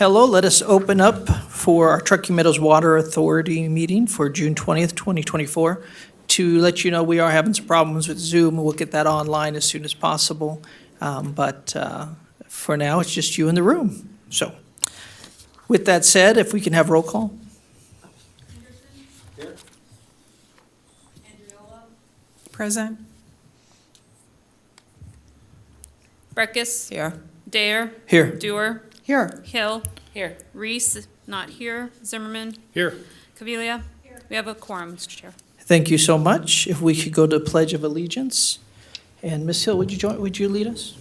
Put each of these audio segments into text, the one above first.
Hello, let us open up for our Truckee Meadows Water Authority meeting for June 20th, 2024. To let you know, we are having some problems with Zoom. We'll get that online as soon as possible. But for now, it's just you in the room. So with that said, if we can have roll call. Present. Breckus. Here. Dare. Here. Dewar. Here. Hill. Here. Reese, not here. Zimmerman. Here. Caviglia. We have a quorum, Mr. Chair. Thank you so much. If we could go to Pledge of Allegiance. And Ms. Hill, would you lead us?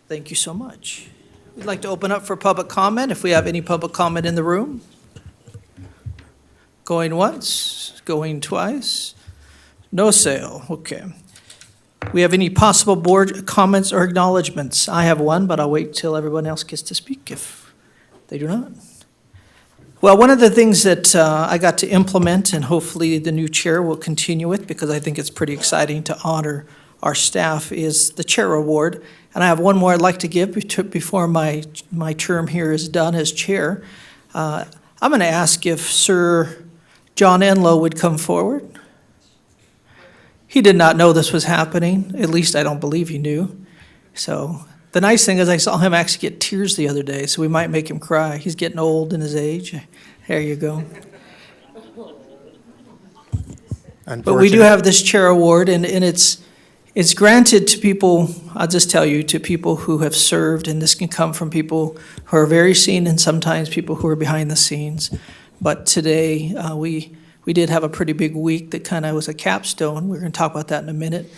Thank you so much. We'd like to open up for public comment, if we have any public comment in the room. Going once, going twice. No sale, okay. We have any possible board comments or acknowledgements? I have one, but I'll wait till everyone else gets to speak if they do not. Well, one of the things that I got to implement, and hopefully the new chair will continue with, because I think it's pretty exciting to honor our staff, is the Chair Award. And I have one more I'd like to give before my term here is done as chair. I'm going to ask if Sir John Enlow would come forward. He did not know this was happening. At least I don't believe he knew. So the nice thing is I saw him actually get tears the other day, so we might make him cry. He's getting old in his age. There you go. But we do have this chair award, and it's granted to people, I'll just tell you, to people who have served, and this can come from people who are very seen and sometimes people who are behind the scenes. But today, we did have a pretty big week that kind of was a capstone. We're going to talk about that in a minute.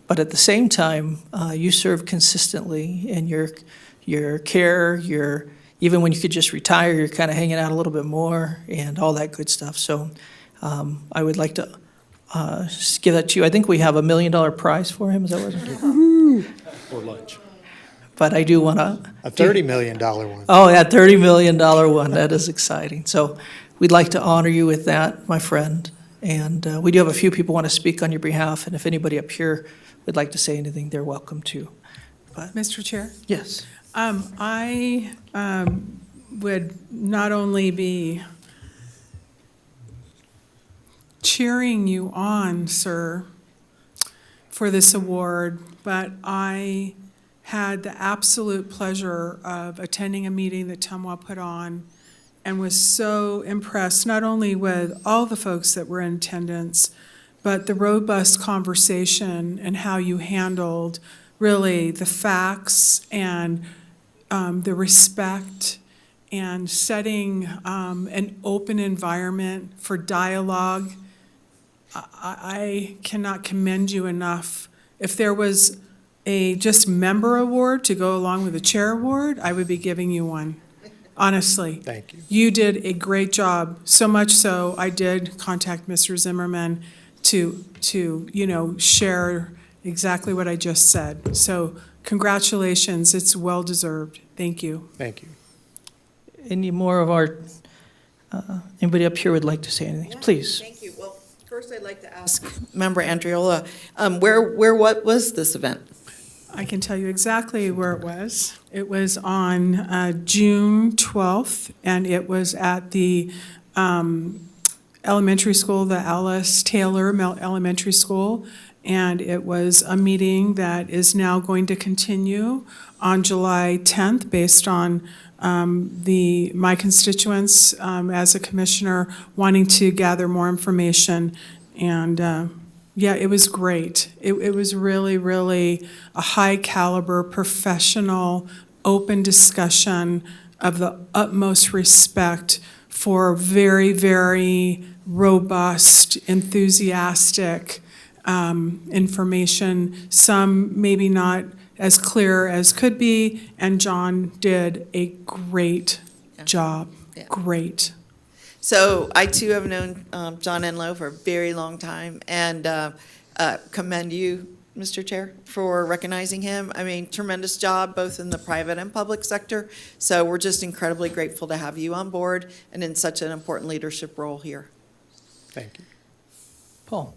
But at the same time, you served consistently, and your care, even when you could just retire, you're kind of hanging out a little bit more and all that good stuff. So I would like to just give that to you. I think we have $1 million prize for him. Is that what it is? Or lunch. But I do want to. A $30 million one. Oh, yeah, $30 million one. That is exciting. So we'd like to honor you with that, my friend. And we do have a few people want to speak on your behalf. And if anybody up here would like to say anything, they're welcome to. Mr. Chair, Yes. I would not only be cheering you on, sir, for this award, but I had the absolute pleasure of attending a meeting that Tumwa put on and was so impressed, not only with all the folks that were in attendance, but the robust conversation and how you handled really the facts and the respect and setting an open environment for dialogue. I cannot commend you enough. If there was a just member award to go along with the chair award, I would be giving you one, honestly. Thank you. You did a great job, so much so I did contact Mr. Zimmerman to share exactly what I just said. So congratulations, it's well-deserved. Thank you. Thank you. Any more of our, anybody up here would like to say anything? Please. Thank you. Well, first I'd like to ask Member Andriola, what was this event? I can tell you exactly where it was. It was on June 12th, and it was at the elementary school, the Alice Taylor Elementary School, and it was a meeting that is now going to continue on July 10th based on my constituents as a commissioner wanting to gather more information. And yeah, it was great. It was really, really a high caliber, professional, open discussion of the utmost respect for very, very robust, enthusiastic information, some maybe not as clear as could be, and John did a great job. Yeah. Great. So I too have known John Enlow for a very long time, and commend you Mr. Chair, for recognizing him. I mean, tremendous job, both in the private and public sector. So we're just incredibly grateful to have you on board and in such an important leadership role here. Thank you. Paul?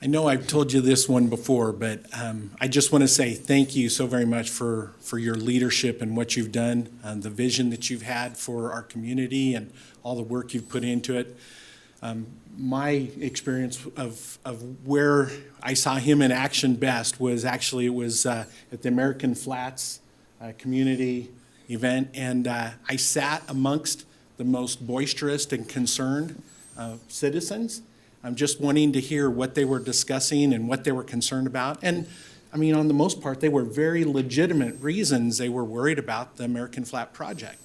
I know I've told you this one before, but I just want to say thank you so very much for your leadership and what you've done, and the vision that you've had for our community and all the work you've put into it. My experience of where I saw him in action best was actually, it was at the American Flats community event, and I sat amongst the most boisterous and concerned citizens. I'm just wanting to hear what they were discussing and what they were concerned about. And I mean, on the most part, they were very legitimate reasons they were worried about the American Flat project.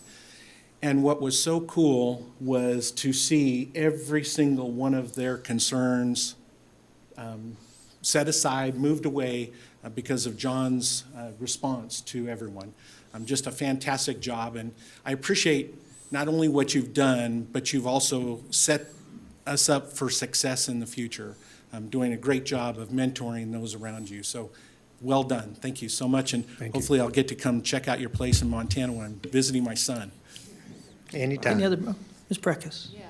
And what was so cool was to see every single one of their concerns set aside, moved away because of John's response to everyone. Just a fantastic job. And I appreciate not only what you've done, but you've also set us up for success in the future. Doing a great job of mentoring those around you. So well done. Thank you so much. And hopefully I'll get to come check out your place in Montana when I'm visiting my son. Anytime. Any other, Ms. Breckus? Yeah,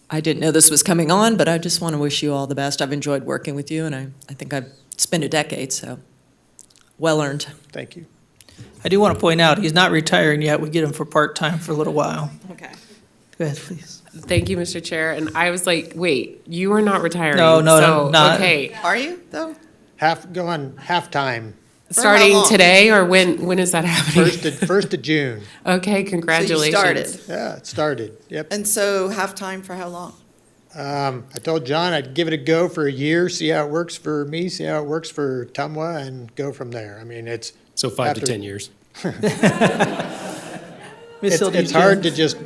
I didn't know this was coming on, but I just want to wish you all the best. I've enjoyed working with you, and I think I've spent a decade, so well earned. Thank you. I do want to point out, he's not retiring yet. We get him for part-time for a little while. Okay. Go ahead, please. Thank you, Mr. Chair. And I was like, wait, you are not retiring. No, no, so, not- Okay, Are you, though? Going halftime, For how starting long? today, or when is that happening? first of June. Okay, So congratulations. you started. Yeah, it started. Yep. And so halftime for how long? I told John I'd give it a go for a year, see how it works for me, see how it works for Tumwa, and go from there. I mean, it's So 5 to After- 10 years. Ms. Hill, did it's you- hard to just.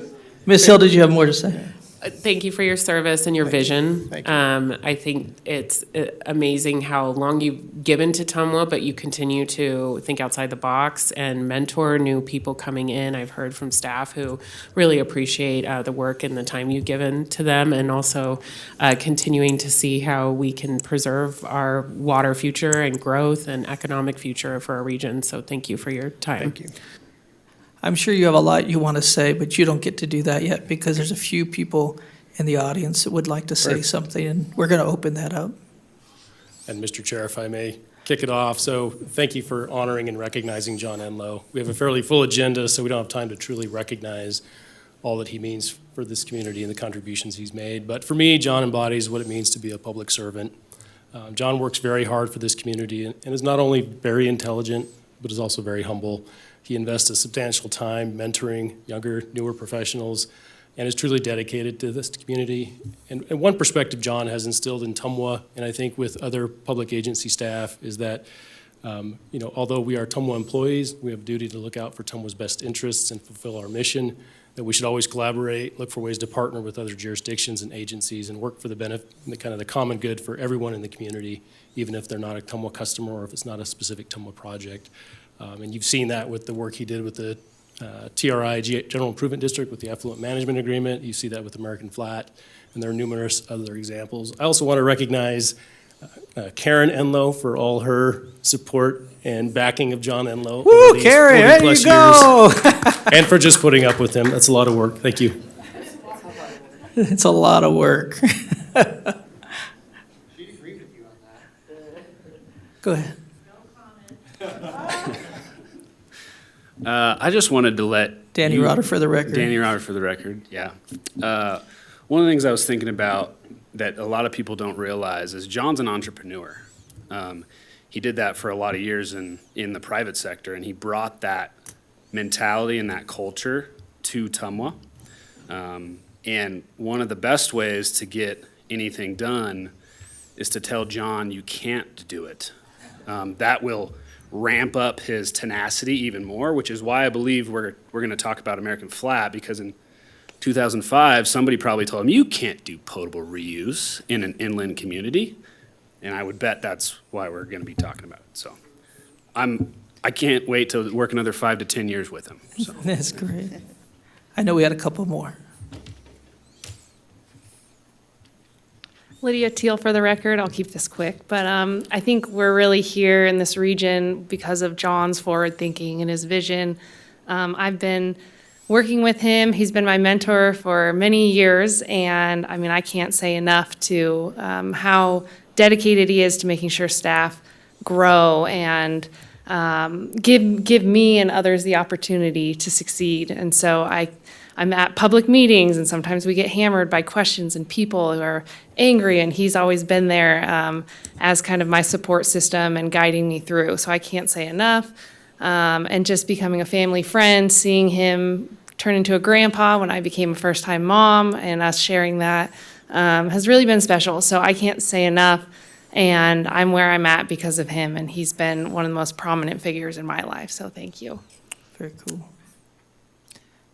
Ms. Hill, did you have more to say? Thank you for your service and your vision. Thank you. I think it's amazing how long you've given to Tumwa, but you continue to think outside the box and mentor new people coming in. I've heard from staff who really appreciate the work and the time you've given to them, and also continuing to see how we can preserve our water future and growth and economic future for our region. So thank you for your time. Thank you. I'm sure you have a lot you want to say, but you don't get to do that yet because there's a few people in the audience that would like to say Sure. something, and we're going to open that up. And Mr. Chair, if I may kick it off. So thank you for honoring and recognizing John Enlow. We have a fairly full agenda, so we don't have time to truly recognize all that he means for this community and the contributions he's made. But for me, John embodies what it means to be a public servant. John works very hard for this community and is not only very intelligent, but is also very humble. He invests a substantial time mentoring younger, newer professionals, and is truly dedicated to this community. And one perspective John has instilled in Tumwa, and I think with other public agency staff, is that although we are Tumwa employees, we have a duty to look out for Tumwa's best interests and fulfill our mission, that we should always collaborate, look for ways to partner with other jurisdictions and agencies, and work for the benefit, the common good for everyone in the community, even if they're not a Tumwa customer or if it's not a specific Tumwa project. And you've seen that with the work he did with the TRI, General Improvement District, with the Affluent Management Agreement. You see that with American Flat, and there are numerous other examples. I also want to recognize Karen Enlow for all her support and backing of John Enlow. Woo, over these Carrie, there 40-plus you go. and for just putting up with him. That's a lot of work. Thank you. It's a lot of work. She'd agree with you on that. Go ahead. I just wanted to let Danny you- Rotter for the record. Danny Rotter for the record, yeah. One of the things I was thinking about that a lot of people don't realize is John's an entrepreneur. He did that for a lot of years in the private sector, and he brought that mentality and that culture to Tumwa. And one of the best ways to get anything done is to tell John you can't do it. That will ramp up his tenacity even more, which is why I believe we're going to talk about American Flat, because in 2005, somebody probably told him, you can't do potable reuse in an inland community. And I would bet that's why we're going to be talking about it. So I can't wait to work another 5 to 10 years with him. So. That's great. I know we had a couple more. Lydia Teal for the record. I'll keep this quick. But I think we're really here in this region because of John's forward thinking and his vision. I've been working with him. He's been my mentor for many years. And I mean, I can't say enough to how dedicated he is to making sure staff grow and give me and others the opportunity to succeed. And so I'm at public meetings, and sometimes we get hammered by questions and people who are angry, and he's always been there as kind of my support system and guiding me through. So I can't say enough. And just becoming a family friend, seeing him turn into a grandpa when I became a first-time mom, and us sharing that has really been special. So I can't say enough. And I'm where I'm at because of him, and he's been one of the most prominent figures in my life. So thank you. Very cool.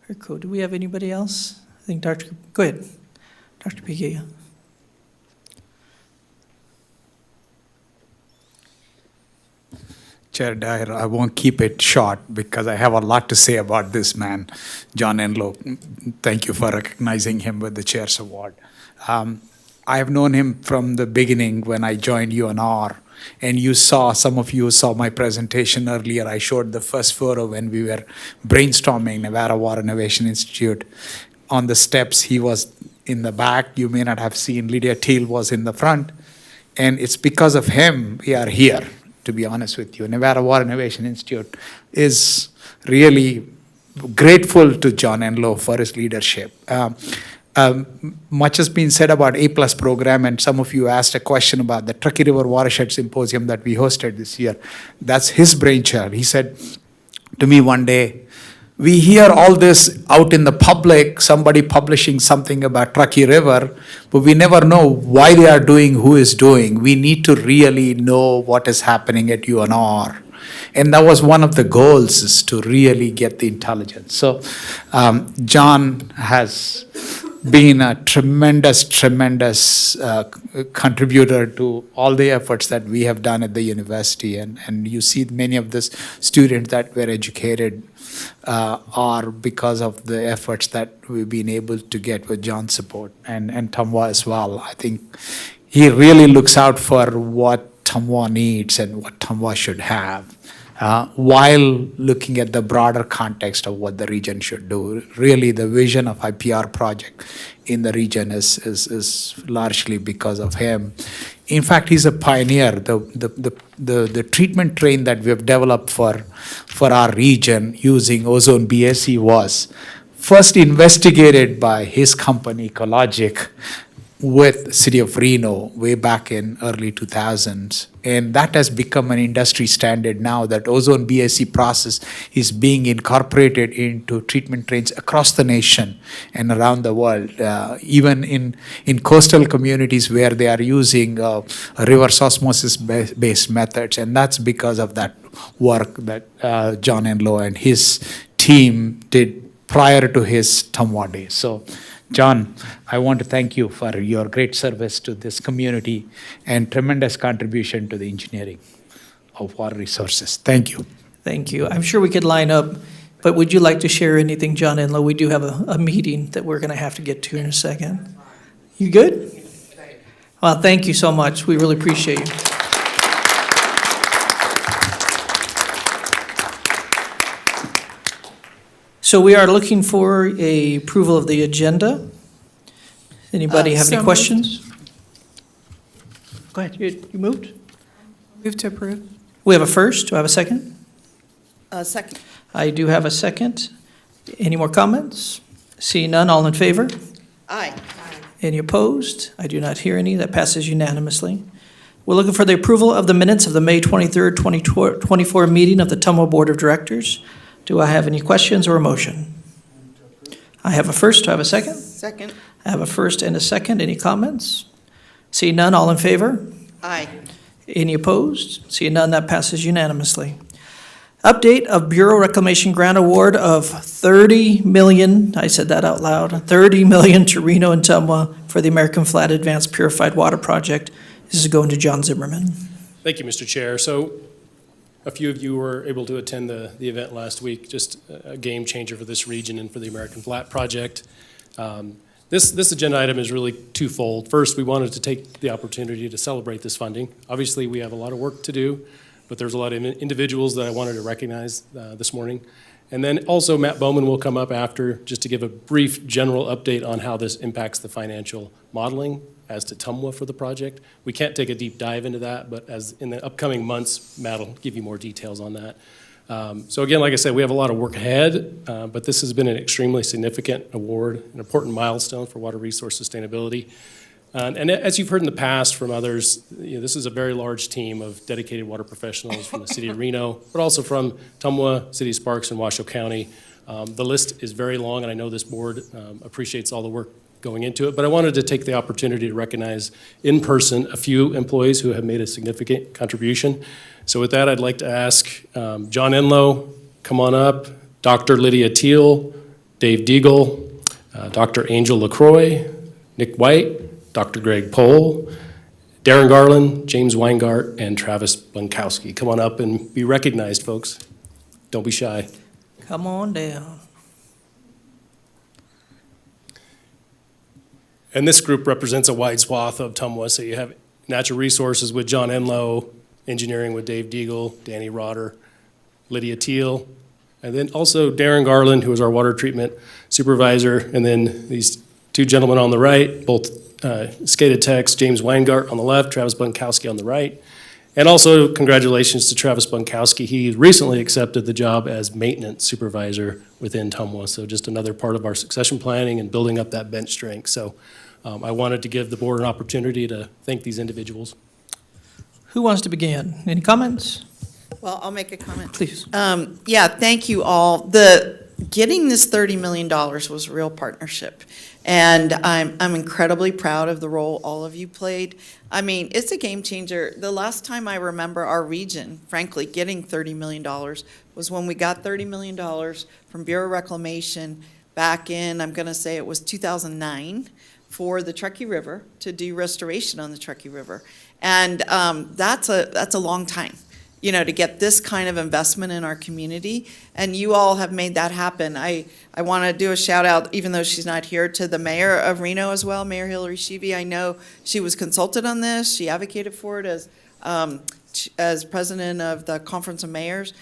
Very cool. Do we have anybody else? I think go ahead, Dr. Piquet. Chair Dyer, I won't keep it short because I have a lot to say about this man, John Enlow. Thank you for recognizing him with the Chair's Award. I have known him from the beginning when I joined UNR, and some of you saw my presentation earlier. I showed the first photo when we were brainstorming Nevada Water Innovation Institute. On the steps, he was in the back. You may not have seen. Lydia Teal was in the front. And it's because of him we are here, to be honest with you. Nevada Water Innovation Institute is really grateful to John Enlow for his leadership. Much has been said about A+ program, and some of you asked a question about the Truckee River Watershed Symposium that we hosted this year. That's his brainchild. He said to me one day, we hear all this out in the public, somebody publishing something about Truckee River, but we never know why they are doing, who is doing. We need to really know what is happening at UNR. And that was one of the goals, is to really get the intelligence. So John has been a tremendous contributor to all the efforts that we have done at the university. And you see many of the students that were educated are because of the efforts that we've been able to get with John's support, and Tamwa as well. I think he really looks out for what Tamwa needs and what Tamwa should have, while looking at the broader context of what the region should do. Really, the vision of IPR project in the region is largely because of him. In fact, he's a pioneer. The treatment train that we have developed for our region using ozone BSE was first investigated by his company, Ecologic, with City of Reno way back in early 2000s. And that has become an industry standard now, that ozone BSE process is being incorporated into treatment trains across the nation and around the world, even in coastal communities where they are using reverse osmosis-based methods. And that's because of that work that John Enlow and his team did prior to his Tamwa days. So, John, I want to thank you for your great service to this community and tremendous contribution to the engineering of water resources. Thank you. Thank you. I'm sure we could line up, but would you like to share anything, John Enlow? We do have a meeting that we're going to have to get to in a second. You good? Well, thank you so much. We really appreciate you. So we are looking for a approval of the agenda. Anybody have So any moved. questions? Go ahead, you moved? Move to approve. We have a first, do I have a second? Second. I do have a second. Any more comments? See none, all in favor? Aye. Any opposed? I do not hear any, that passes unanimously. We're looking for the approval of the minutes of the May 23rd, 2024 meeting of the Tumwa Board of Directors. Do I have any questions or a motion? I have a first, do I have a second? Second. I have a first and a second. Any comments? See none, all in favor? Aye. Any opposed? See none, that passes unanimously. Update of Bureau Reclamation Grant Award of $30 million, I said that out loud, $30 million to Reno and Tumwa for the American Flat Advanced Purified Water Project. This is going to John Zimmerman. Thank you, Mr. Chair. So a few of you were able to attend the event last week, just a game changer for this region and for the American Flat Project. This agenda item is really twofold. First, we wanted to take the opportunity to celebrate this funding. Obviously, we have a lot of work to do, but there's a lot of individuals that I wanted to recognize this morning. And then also Matt Bowman will come up after just to give a brief general update on how this impacts the financial modeling as to TUMWA for the project. We can't take a deep dive into that, but as in the upcoming months, Matt will give you more details on that. So again, like I said, we have a lot of work ahead, but this has been an extremely significant award, an important milestone for water resource sustainability. And as you've heard in the past from others, this is a very large team of dedicated water professionals from the city of Reno, but also from TUMWA, City of Sparks, and Washoe County. The list is very long, and I know this board appreciates all the work going into it, but I wanted to take the opportunity to recognize in person a few employees who have made a significant contribution. So with that, I'd like to ask John Enlow, come on up, Dr. Lydia Teal, Dave Deagle, Dr. Angel LaCroix, Nick White, Dr. Greg Pohl, Darren Garland, James Weingart, and Travis Bunkowski. Come on up and be recognized, folks. Don't be shy. Come on down. And this group represents a wide swath of TUMWA. So you have natural resources with John Enlow, engineering with Dave Deagle, Danny Rotter, Lydia Teal, and then also Darren Garland, who is our water treatment supervisor, and then these two gentlemen on the right, both skated techs, James Weingart on the left, Travis Bunkowski on the right. And also congratulations to Travis Bunkowski. He recently accepted the job as maintenance supervisor within TUMWA. So just another part of our succession planning and building up that bench strength. So I wanted to give the board an opportunity to thank these individuals. Who wants to begin? Any comments? Well, I'll make a comment. Please. Yeah, thank you all. Getting this $30 million was a real partnership. And I'm incredibly proud of the role all of you played. I mean, it's a game changer. The last time I remember our region, frankly, getting $30 million was when we got $30 million from Bureau of Reclamation back in, I'm going to say it was 2009, for the Truckee River, to do restoration on the Truckee River. And that's a long time, to get this kind of investment in our community. And you all have made that happen. I want to do a shout out, even though she's not here, to the mayor of Reno as well, Mayor Hillary Sheevy. I know she was consulted on this. She advocated for it as president of the Conference of Mayors.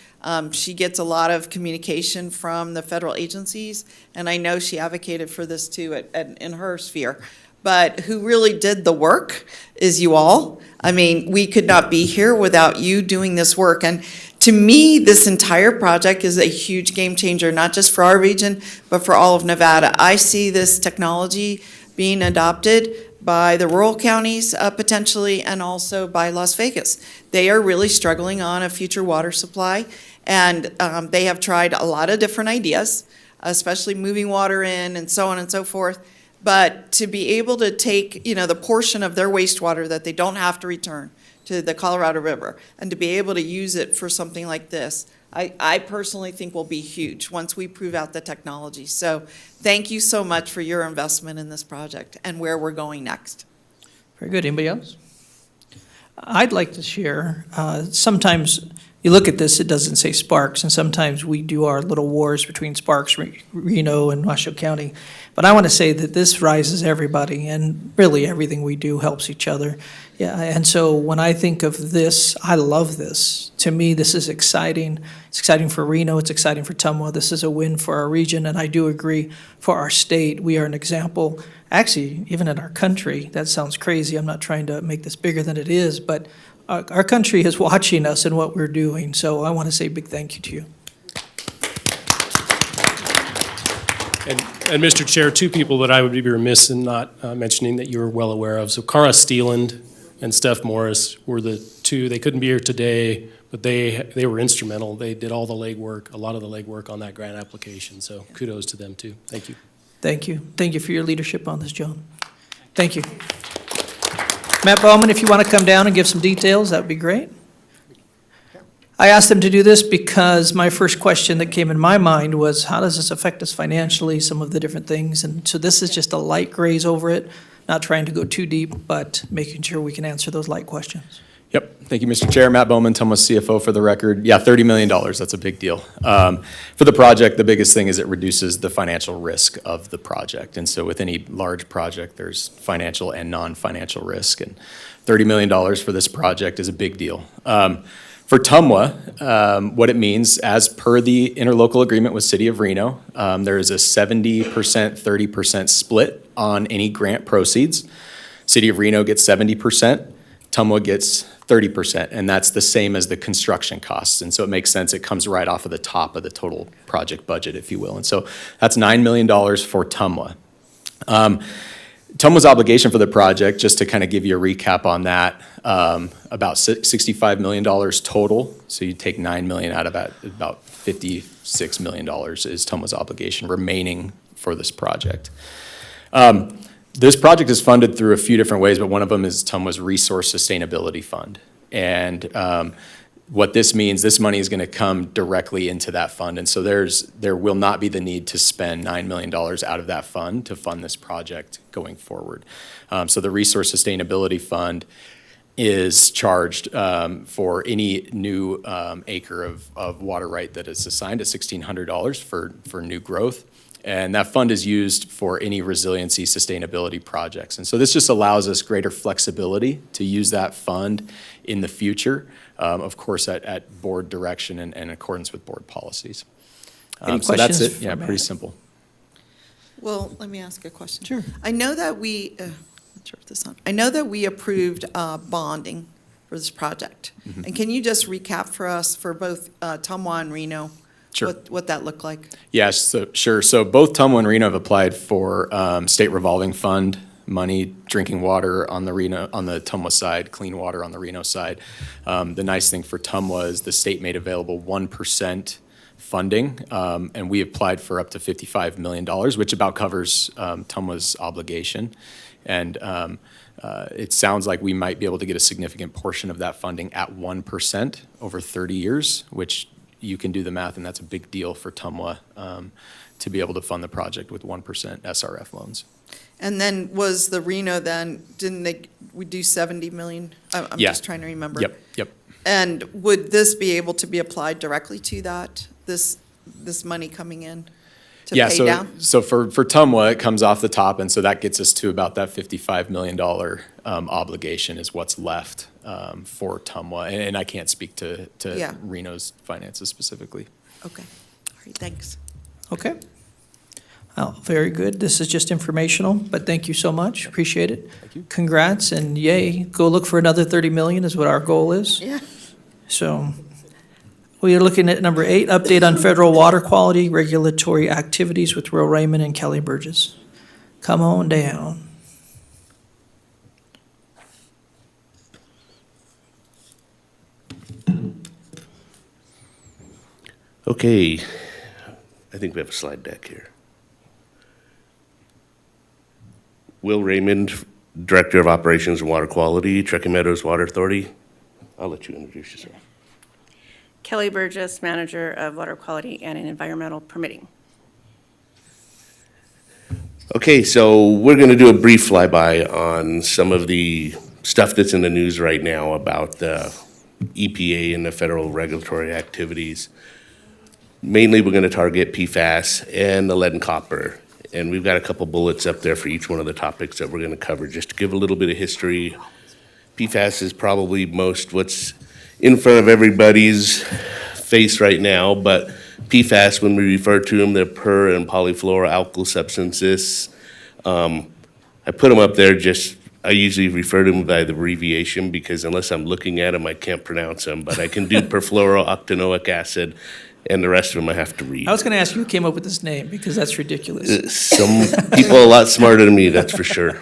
She gets a lot of communication from the federal agencies, and I know she advocated for this too in her sphere. But who really did the work is you all. I mean, we could not be here without you doing this work. And to me, this entire project is a huge game changer, not just for our region, but for all of Nevada. I see this technology being adopted by the rural counties potentially, and also by Las Vegas. They are really struggling on a future water supply, and they have tried a lot of different ideas, especially moving water in and so on and so forth. But to be able to take, the portion of their wastewater that they don't have to return to the Colorado River, and to be able to use it for something like this, I personally think will be huge once we prove out the technology. So thank you so much for your investment in this project and where we're going next. Very good. Anybody else? I'd like to share, sometimes you look at this, it doesn't say Sparks, and sometimes we do our little wars between Sparks, Reno, and Washoe County. But I want to say that this rises everybody, and really everything we do helps each other. Yeah, and so when I think of this, I love this. To me, this is exciting. It's exciting for Reno. It's exciting for TUMWA. This is a win for our region, and I do agree for our state. We are an example, actually, even in our country. That sounds crazy. I'm not trying to make this bigger than it is, but our country is watching us and what we're doing. So I want to say a big thank you to you. And Mr. Chair, two people that I would be remiss in not mentioning that you're well aware of. So Cara Steeland and Steph Morris were the two. They couldn't be here today, but they were instrumental. They did all the legwork, a lot of the legwork on that grant application. So kudos to them too. Thank you. Thank you. Thank you for your leadership on this, John. Thank you. Matt Bowman, if you want to come down and give some details, that would be great. I asked them to do this because my first question that came in my mind was, how does this affect us financially, some of the different things? And so this is just a light graze over it, not trying to go too deep, but making sure we can answer those light questions. Yep. Thank you, Mr. Chair. Matt Bowman, Tumwa CFO for the record. Yeah, $30 million, that's a big deal. For the project, the biggest thing is it reduces the financial risk of the project. And so with any large project, there's financial and non-financial risk. And $30 million for this project is a big deal. For Tumwa, what it means, as per the interlocal agreement with City of Reno, there is a 70%, 30% split on any grant proceeds. City of Reno gets 70%, Tumwa gets 30%, and that's the same as the construction costs. And so it makes sense, it comes right off of the top of the total project budget, if you will. And so that's $9 million for Tumwa. Tumwa's obligation for the project, just to kind of give you a recap on that, about $65 million total. So you take $9 million out of that, about $56 million is Tumwa's obligation remaining for this project. This project is funded through a few different ways, but one of them is Tumwa's Resource Sustainability Fund. And what this means, this money is going to come directly into that fund. And so there will not be the need to spend $9 million out of that fund to fund this project going forward. So the Resource Sustainability Fund is charged for any new acre of water right that is assigned at $1,600 for new growth. And that fund is used for any resiliency sustainability projects. And so this just allows us greater flexibility to use that fund in the future, of course, at board direction and in accordance with board policies. Any So that's questions it. for Yeah, Matt? pretty simple. Well, let me ask a question. Sure. I know that we, not sure if this is on. I know that we approved bonding for this project. Mm-hmm. And can you just recap for us for both Tumwa and Reno? Sure. What that looked like? Yes, so, sure. So both Tumwa and Reno have applied for state revolving fund money, drinking water on the Tumwa side, clean water on the Reno side. The nice thing for Tumwa is the state made available 1% funding, and we applied for up to $55 million, which about covers Tumwa's obligation. And it sounds like we might be able to get a significant portion of that funding at 1% over 30 years, which you can do the math, and that's a big deal for Tumwa to be able to fund the project with 1% SRF loans. And then was the Reno then, we do 70 million? I'm Yeah. just trying to remember. Yep. And would this be able to be applied directly to that, this money coming in to Yeah, pay down? so for Tumwa, it comes off the top, and so that gets us to about that $55 million obligation is what's left for Tumwa. And I can't speak to Yeah. Reno's finances specifically. Okay, all right, thanks. Okay. Oh, very good. This is just informational, but thank you so much. Appreciate it. Thank you. Congrats, and yay, go look for another 30 million is what our goal is. Yeah. So we are looking at number 8, update on federal water quality regulatory activities with Will Raymond and Kelly Burgess. Come on down. Okay, I think we have a slide deck here. Will Raymond, Director of Operations and Water Quality, Truckee Meadows Water Authority. I'll let you introduce yourself. Kelly Burgess, Manager of Water Quality and Environmental Permitting. Okay, so we're going to do a brief flyby on some of the stuff that's in the news right now about the EPA and the federal regulatory activities. Mainly, we're going to target PFAS and the lead and copper. And we've got a couple bullets up there for each one of the topics that we're going to cover, just to give a little bit of history. PFAS is probably what's in front of everybody's face right now, but PFAS, when we refer to them, they're per and polyfluoroalkyl substances. I put them up there I usually refer to them by the abbreviation because unless I'm looking at them, I can't pronounce them, but I can do perfluorooctanoic acid, and the rest of them I have to read. I was going to ask you who came up with this name, because that's ridiculous. Some people a lot smarter than me, that's for sure.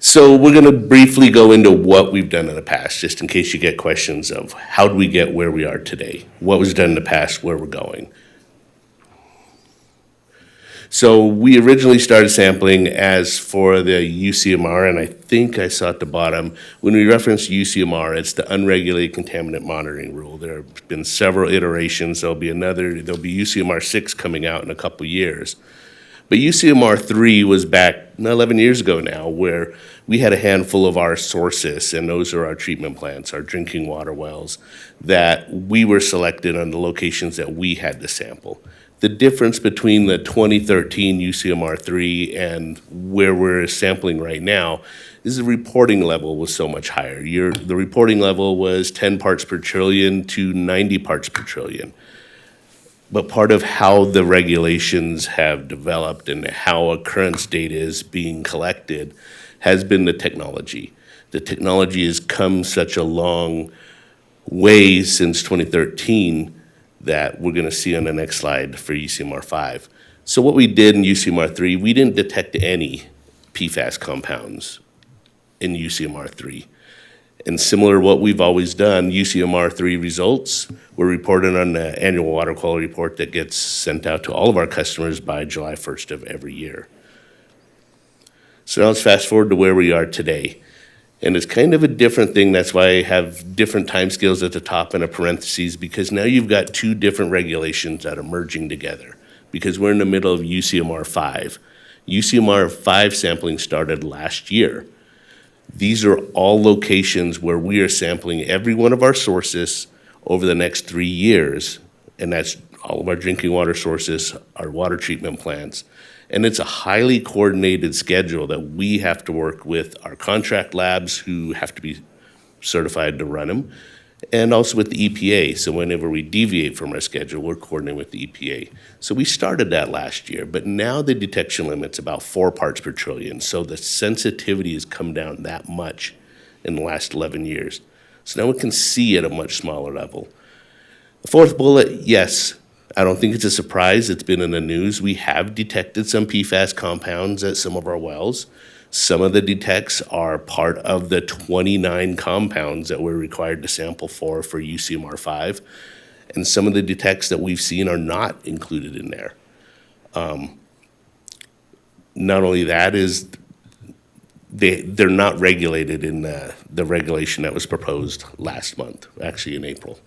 So we're going to briefly go into what we've done in the past, just in case you get questions of how do we get where we are today? What was done in the past, where we're going? So we originally started sampling as for the UCMR, and I think I saw at the bottom, when we reference UCMR, it's the Unregulated Contaminant Monitoring Rule. There have been several iterations. There'll be UCMR 6 coming out in a couple years. But UCMR 3 was back 11 years ago now, where we had a handful of our sources, and those are our treatment plants, our drinking water wells, that we were selected on the locations that we had to sample. The difference between the 2013 UCMR 3 and where we're sampling right now is the reporting level was so much higher. The reporting level was 10 parts per trillion to 90 parts per trillion. But part of how the regulations have developed and how occurrence data is being collected has been the technology. The technology has come such a long way since 2013 that we're going to see on the next slide for UCMR 5. So what we did in UCMR 3, we didn't detect any PFAS compounds in UCMR 3. And similar to what we've always done, UCMR 3 results were reported on the annual water quality report that gets sent out to all of our customers by July 1st of every year. So now let's fast forward to where we are today. And it's kind of a different thing. That's why I have different timescales at the top and a parentheses, because now you've got two different regulations that are merging together, because we're in the middle of UCMR 5. UCMR 5 sampling started last year. These are all locations where we are sampling every one of our sources over the next 3 years, and that's all of our drinking water sources, our water treatment plants. And it's a highly coordinated schedule that we have to work with our contract labs who have to be certified to run them, and also with the EPA. So whenever we deviate from our schedule, we're coordinating with the EPA. So we started that last year, but now the detection limit's about 4 parts per trillion. So the sensitivity has come down that much in the last 11 years. So now we can see at a much smaller level. The fourth bullet, yes, I don't think it's a surprise. It's been in the news. We have detected some PFAS compounds at some of our wells. Some of the detects are part of the 29 compounds that we're required to sample for UCMR 5. And some of the detects that we've seen are not included in there. Not only that is they're not regulated in the regulation that was proposed last month, actually in April.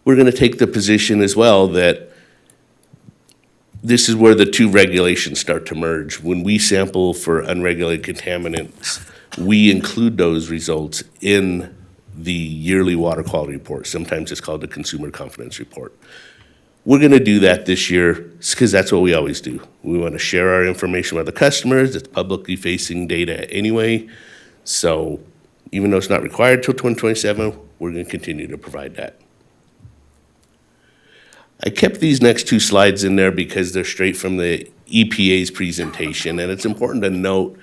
We're going to take the position as well that this is where the two regulations start to merge. When we sample for unregulated contaminants, we include those results in the yearly water quality report. Sometimes it's called the Consumer Confidence Report. We're going to do that this year because that's what we always do. We want to share our information with the customers. It's publicly facing data anyway. So even though it's not required till 2027, we're going to continue to provide that. I kept these next two slides in there because they're straight from the EPA's presentation, and it's important to note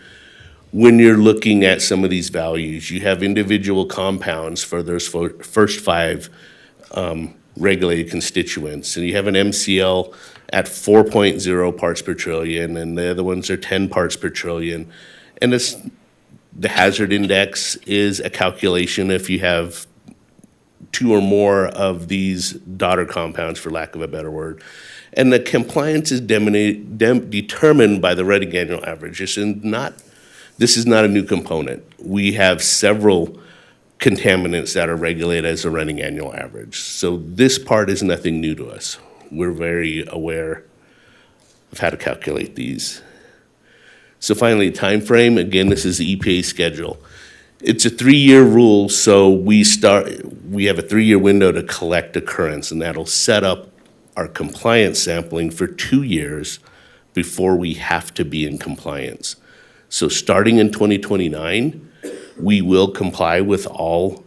when you're looking at some of these values, you have individual compounds for those first 5 regulated constituents, and you have an MCL at 4.0 parts per trillion, and the other ones are 10 parts per trillion. And the hazard index is a calculation if you have 2 or more of these daughter compounds, for lack of a better word. And the compliance is determined by the Reading Annual Average. This is not a new component. We have several contaminants that are regulated as a Reading Annual Average. So this part is nothing new to us. We're very aware of how to calculate these. So finally, time frame. Again, this is the EPA schedule. It's a 3-year rule, so we have a 3-year window to collect occurrence, and that'll set up our compliance sampling for 2 years before we have to be in compliance. So starting in 2029, we will comply with all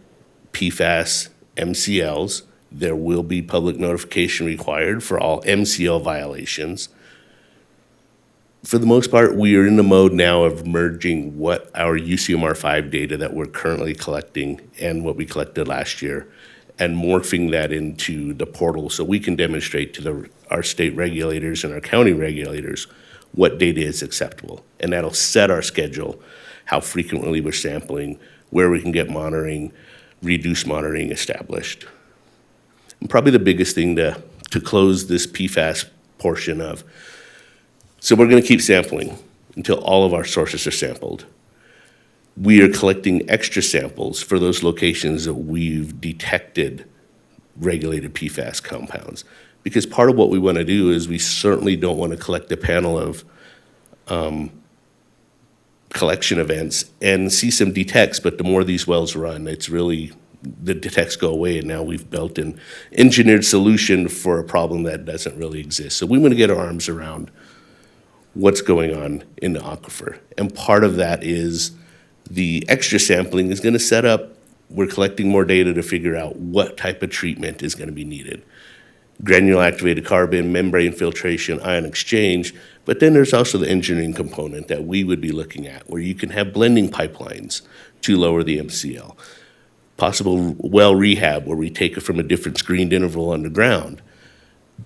PFAS MCLs. There will be public notification required for all MCL violations. For the most part, we are in the mode now of merging what our UCMR 5 data that we're currently collecting and what we collected last year, and morphing that into the portal so we can demonstrate to our state regulators and our county regulators what data is acceptable. And that'll set our schedule, how frequently we're sampling, where we can get monitoring, reduce monitoring established. And probably the biggest thing to close this PFAS portion of, so we're going to keep sampling until all of our sources are sampled. We are collecting extra samples for those locations that we've detected regulated PFAS compounds. Because part of what we want to do is we certainly don't want to collect a panel of collection events and see some detects, but the more these wells run, it's really, the detects go away, and now we've built an engineered solution for a problem that doesn't really exist. So we want to get our arms around what's going on in the aquifer. And part of that is the extra sampling is going to set up, we're collecting more data to figure out what type of treatment is going to be needed. Granular activated carbon, membrane filtration, ion exchange, but then there's also the engineering component that we would be looking at, where you can have blending pipelines to lower the MCL. Possible well rehab, where we take it from a different screened interval underground.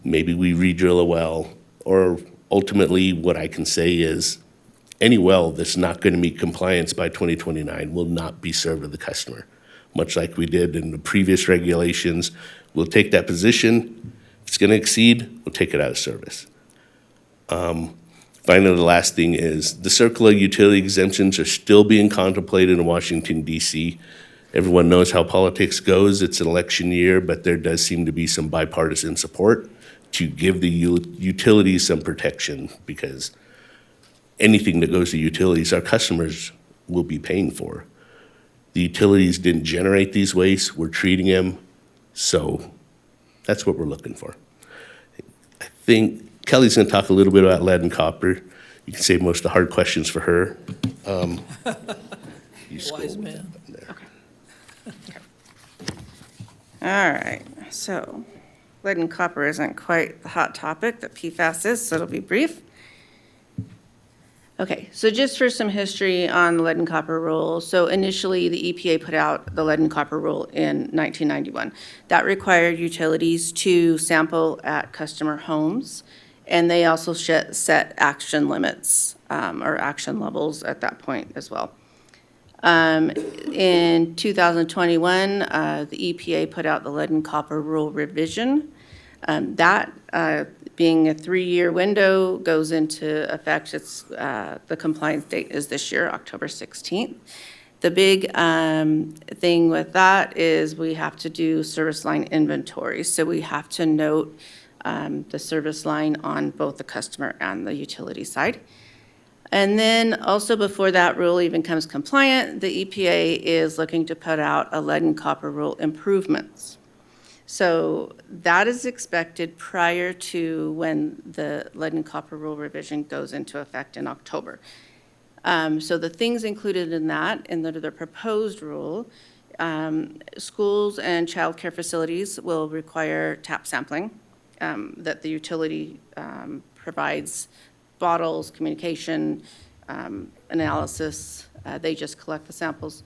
Maybe we re-drill a well, or ultimately what I can say is any well that's not going to meet compliance by 2029 will not be served to the customer. Much like we did in the previous regulations, we'll take that position. If it's going to exceed, we'll take it out of service. Finally, the last thing is the circular utility exemptions are still being contemplated in Washington, D.C. Everyone knows how politics goes. It's an election year, but there does seem to be some bipartisan support to give the utilities some protection, because anything that goes to utilities, our customers will be paying for. The utilities didn't generate these wastes. We're treating them. So that's what we're looking for. I think Kelly's going to talk a little bit about lead and copper. You can save most of the hard questions for her. Wise man. All right, so lead and copper isn't quite the hot topic that PFAS is, so it'll be brief. Okay, so just for some history on the lead and copper rule. So initially, the EPA put out the lead and copper rule in 1991. That required utilities to sample at customer homes, and they also set action limits or action levels at that point as well. In 2021, the EPA put out the lead and copper rule revision. That being a 3-year window goes into effect. It's the compliance date is this year, October 16th. The big thing with that is we have to do service line inventory. So we have to note the service line on both the customer and the utility side. And then also before that rule even comes compliant, the EPA is looking to put out a lead and copper rule improvements. So that is expected prior to when the lead and copper rule revision goes into effect in October. So the things included in that, in the proposed rule, schools and childcare facilities will require tap sampling, that the utility provides bottles, communication, analysis. They just collect the samples.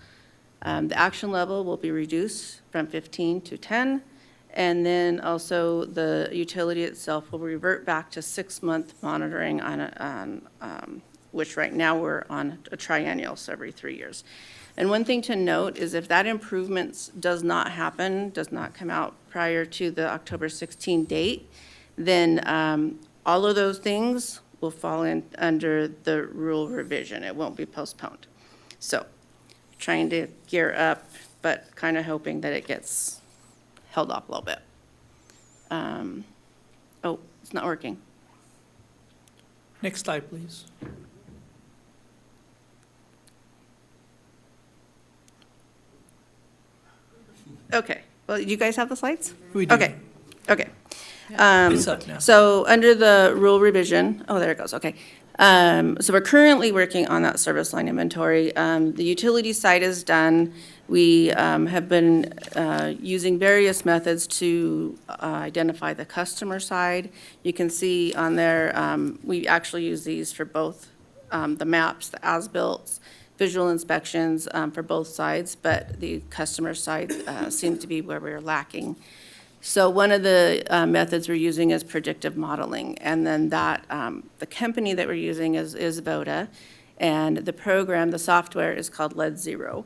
The action level will be reduced from 15 to 10. And then also the utility itself will revert back to 6-month monitoring on which right now we're on a triennial, so every 3 years. And one thing to note is if that improvements does not happen, does not come out prior to the October 16 date, then all of those things will fall in under the rule revision. It won't be postponed. So trying to gear up, but kind of hoping that it gets held off a little bit. Oh, it's not working. Next slide, please. Okay, well, you guys have the slides? We do. Okay, okay. It's up now. So under the rule revision, oh, there it goes, okay. So we're currently working on that service line inventory. The utility side is done. We have been using various methods to identify the customer side. You can see on there, we actually use these for both the maps, the as-built, visual inspections for both sides, but the customer side seems to be where we're lacking. So one of the methods we're using is predictive modeling, and then that the company that we're using is Voda, and the program, the software is called Lead Zero,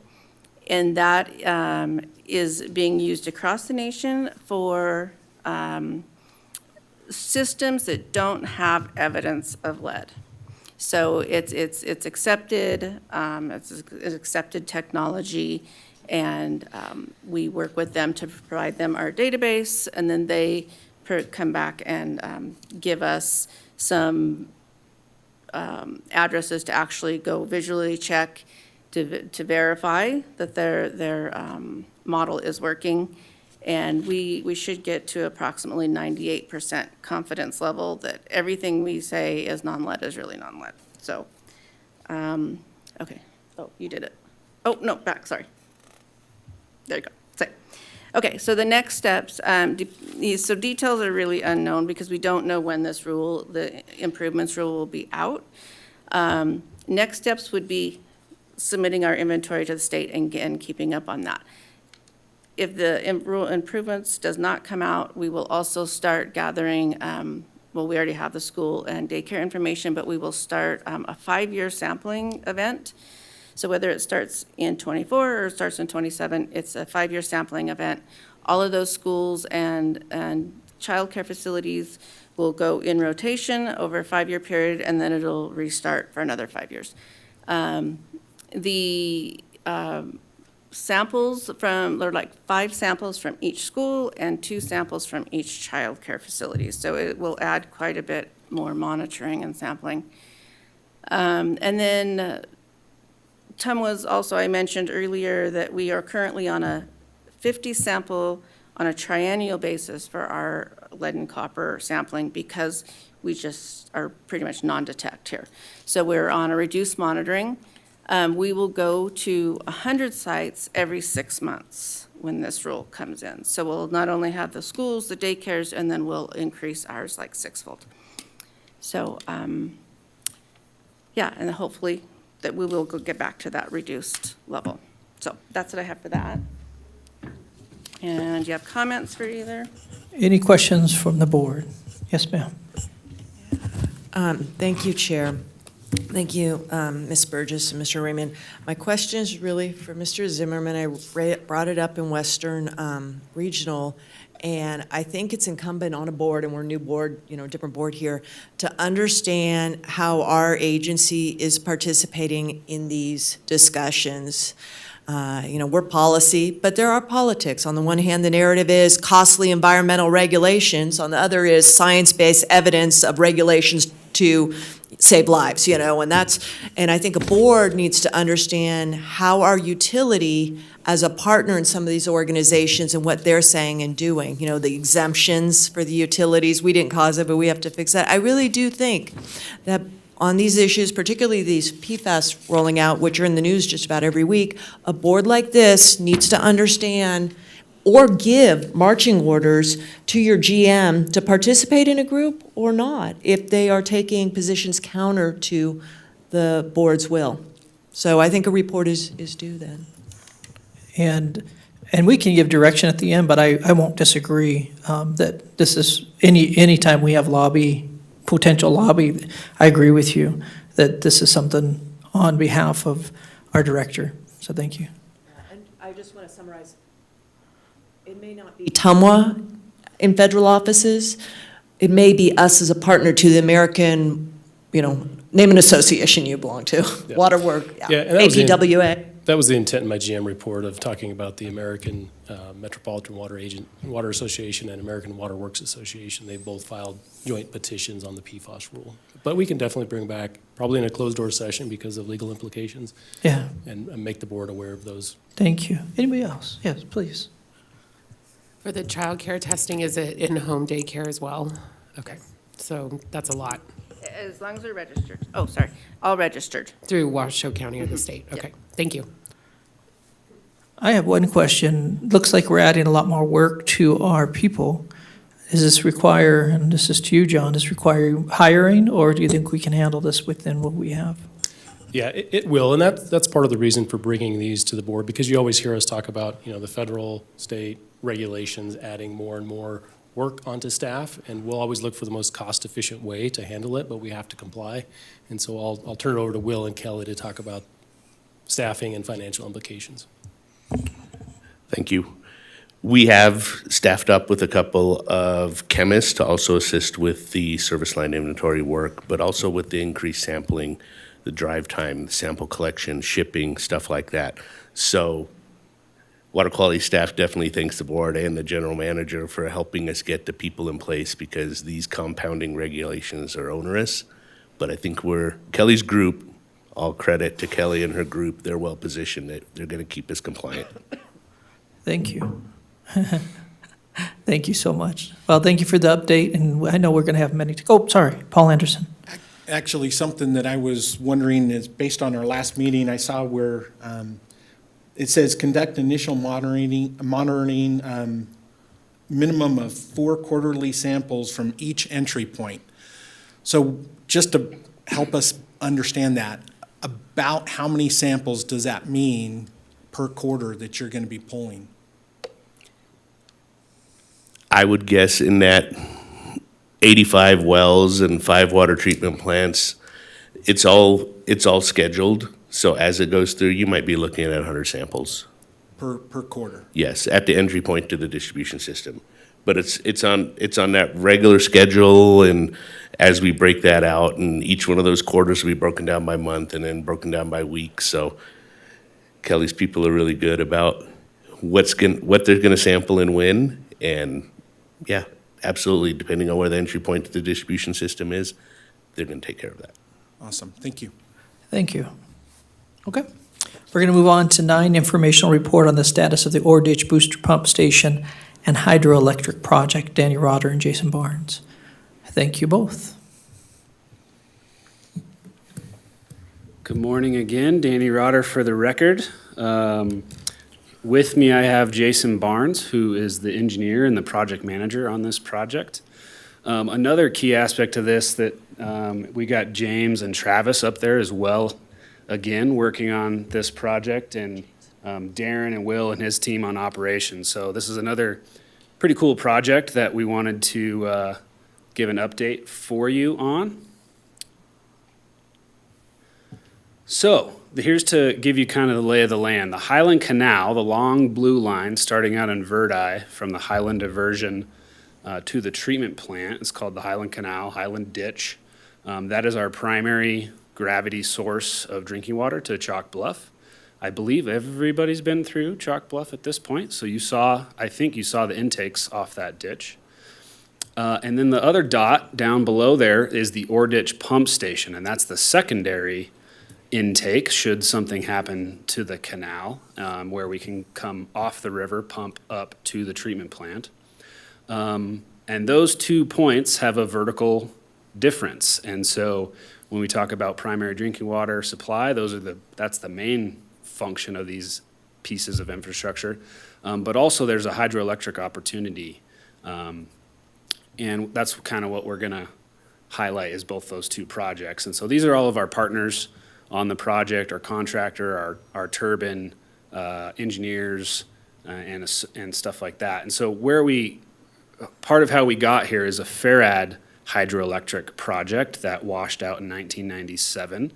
and that is being used across the nation for systems that don't have evidence of lead. So it's accepted, it's accepted technology. And we work with them to provide them our database, and then they come back and give us some addresses to actually go visually check to verify that their model is working. And we should get to approximately 98% confidence level that everything we say is non-lead is really non-lead. So, okay. Oh, you did it. Oh, no, back, sorry. There you go. Say. Okay, so the next steps, so details are really unknown because we don't know when this rule, the improvements rule, will be out. Next steps would be submitting our inventory to the state and keeping up on that. If the rule improvements does not come out, we will also start gathering, well, we already have the school and daycare information, but we will start a 5-year sampling event. So whether it starts in '24 or starts in '27, it's a 5-year sampling event. All of those schools and childcare facilities will go in rotation over a 5-year period, and then it'll restart for another 5 years. Samples from, there are like 5 samples from each school and 2 samples from each childcare facility. So it will add quite a bit more monitoring and sampling. And then TUMWA's also, I mentioned earlier that we are currently on a 50 sample on a triennial basis for our lead and copper sampling because we just are pretty much non-detect here. So we're on a reduced monitoring. We will go to 100 sites every 6 months when this rule comes in. So we'll not only have the schools, the daycares, and then we'll increase ours like 6-fold. So, yeah, and hopefully that we will get back to that reduced level. So that's what I have for that. And do you have comments for either? Any questions from the board? Yes, ma'am. Thank you, Chair. Thank you, Ms. Burgess and Mr. Raymond. My question is really for Mr. Zimmerman. I brought it up in Western Regional, and I think it's incumbent on a board, and we're a new board, different board here, to understand how our agency is participating in these discussions. We're policy, but there are politics. On the one hand, the narrative is costly environmental regulations. On the other is science-based evidence of regulations to save lives, and I think a board needs to understand how our utility as a partner in some of these organizations and what they're saying and doing. The exemptions for the utilities, we didn't cause it, but we have to fix that. I really do think that on these issues, particularly these PFAS rolling out, which are in the news just about every week, a board like this needs to understand or give marching orders to your GM to participate in a group or not, if they are taking positions counter to the board's will. So I think a report is due then. And we can give direction at the end, but I won't disagree that this is, anytime we have potential lobby, I agree with you that this is something on behalf of our director. So thank you. And I just want to summarize. It may not be TUMWA in federal offices. It may be us as a partner to the American, name an association you belong to. Yeah. Waterworks, Yeah, and that was APWA. That was the intent in my GM report of talking about the American Metropolitan Water Association and American Water Works Association. They both filed joint petitions on the PFAS rule. But we can definitely bring back, probably in a closed-door session because of legal implications, Yeah, and make the board aware of those. thank you. Anybody else? Yes, please. For the childcare testing, is it in-home daycare as well? Okay, so that's a lot. As long as they're registered. Oh, sorry, all registered. Through Washoe County or the state? Okay, thank you. I have one question. Looks like we're adding a lot more work to our people. Does this require, and this is to you, John, does this require hiring, or do you think we can handle this within what we have? Yeah, it will, and that's part of the reason for bringing these to the board, because you always hear us talk about, the federal, state regulations adding more and more work onto staff, and we'll always look for the most cost-efficient way to handle it, but we have to comply. And so I'll turn it over to Will and Kelly to talk about staffing and financial implications. Thank you. We have staffed up with a couple of chemists to also assist with the service line inventory work, but also with the increased sampling, the drive time, sample collection, shipping, stuff like that. So water quality staff definitely thanks the board and the general manager for helping us get the people in place, because these compounding regulations are onerous. But I think Kelly's group, all credit to Kelly and her group, they're well positioned. They're going to keep us compliant. Thank you. Thank you so much. Well, thank you for the update, and I know we're going to have many, sorry, Paul Anderson. Actually, something that I was wondering is, based on our last meeting, I saw where it says conduct initial monitoring, minimum of 4 quarterly samples from each entry point. So just to help us understand that, about how many samples does that mean per quarter that you're going to be pulling? I would guess in that 85 wells and 5 water treatment plants, it's all scheduled. So as it goes through, you might be looking at 100 samples. Per quarter? Yes, at the entry point to the distribution system. But it's on that regular schedule, and as we break that out, and each one of those quarters will be broken down by month and then broken down by week. So Kelly's people are really good about what they're gonna sample and when, and yeah, absolutely, depending on where the entry point to the distribution system is, they're gonna take care of that. Awesome, thank you. Thank you. Okay. We're going to move on to 9, informational report on the status of the Ore Ditch Booster Pump Station and Hydroelectric Project, Danny Rotter and Jason Barnes. Thank you both. Good morning again, Danny Rotter for the record. With me, I have Jason Barnes, who is the engineer and the project manager on this project. Another key aspect to this that we got James and Travis up there as well, again, working on this project, and Darren and Will and his team on operations. So this is another pretty cool project that we wanted to give an update for you on. So here's to give you kind of the lay of the land. The Highland Canal, the long blue line starting out in Verdi from the Highland diversion to the treatment plant, it's called the Highland Canal, Highland Ditch. That is our primary gravity source of drinking water to Chalk Bluff. I believe everybody's been through Chalk Bluff at this point, so I think you saw the intakes off that ditch. And then the other dot down below there is the Ore Ditch Pump Station, and that's the secondary intake should something happen to the canal, where we can come off the river, pump up to the treatment plant. And those 2 points have a vertical difference, and so when we talk about primary drinking water supply, that's the main function of these pieces of infrastructure. But also there's a hydroelectric opportunity. And that's kind of what we're gonna highlight is both those 2 projects. And so these are all of our partners on the project, our contractor, our turbine, engineers, and stuff like that. And so part of how we got here is a FARAD hydroelectric project that washed out in 1997,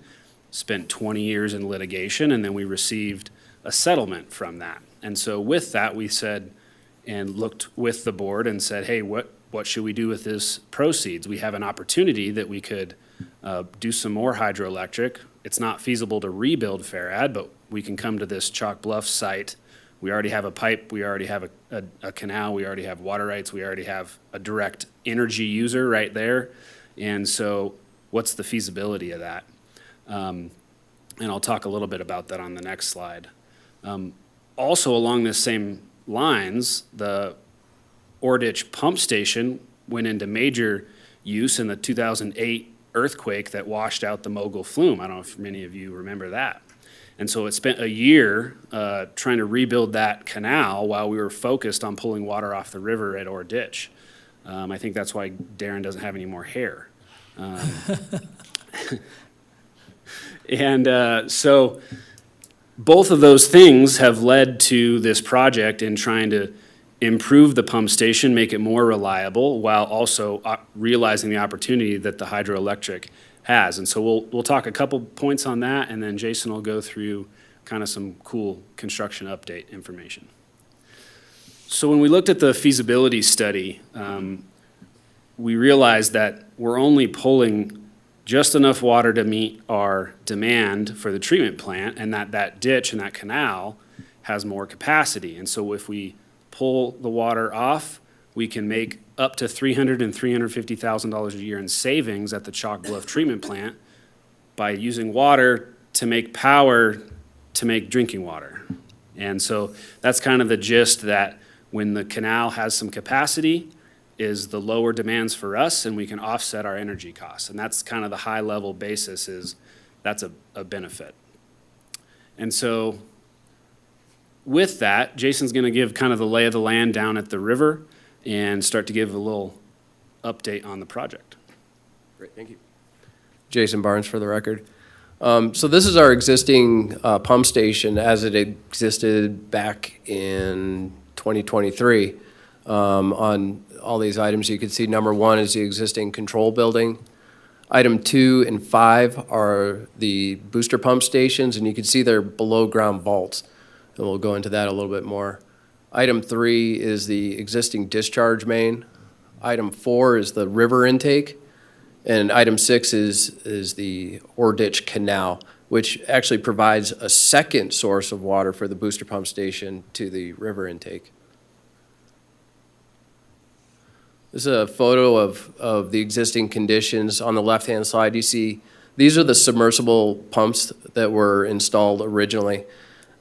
spent 20 years in litigation, and then we received a settlement from that. And so with that, we said, and looked with the board and said, hey, what should we do with this proceeds? We have an opportunity that we could do some more hydroelectric. It's not feasible to rebuild FARAD, but we can come to this Chalk Bluff site. We already have a pipe, we already have a canal, we already have water rights, we already have a direct energy user right there. And so what's the feasibility of that? And I'll talk a little bit about that on the next slide. Also along the same lines, the Ore Ditch Pump Station went into major use in the 2008 earthquake that washed out the Mogul Flume. I don't know if many of you remember that. And so it spent a year trying to rebuild that canal while we were focused on pulling water off the river at Ore Ditch. I think that's why Darren doesn't have any more hair. So both of those things have led to this project in trying to improve the pump station, make it more reliable, while also realizing the opportunity that the hydroelectric has. And so we'll talk a couple points on that, and then Jason will go through kind of some cool construction update information. So when we looked at the feasibility study, we realized that we're only pulling just enough water to meet our demand for the treatment plant, and that ditch and that canal has more capacity. And so if we pull the water off, we can make up to $300,000 and $350,000 a year in savings at the Chalk Bluff treatment plant by using water to make power to make drinking water. And so that's kind of the gist, that when the canal has some capacity, is the lower demands for us, and we can offset our energy costs. And that's kind of the high level basis, is that's a benefit. And so with that, Jason's gonna give kind of the lay of the land down at the river and start to give a little update on the project. Great, thank you. Jason Barnes for the record. So this is our existing pump station as it existed back in 2023. On all these items, you can see number 1 is the existing control building. Item 2 and 5 are the booster pump stations, and you can see they're below ground vaults. And we'll go into that a little bit more. Item 3 is the existing discharge main. Item 4 is the river intake. And item 6 is the ore ditch canal, which actually provides a second source of water for the booster pump station to the river intake. This is a photo of the existing conditions. On the left-hand side, you see these are the submersible pumps that were installed originally.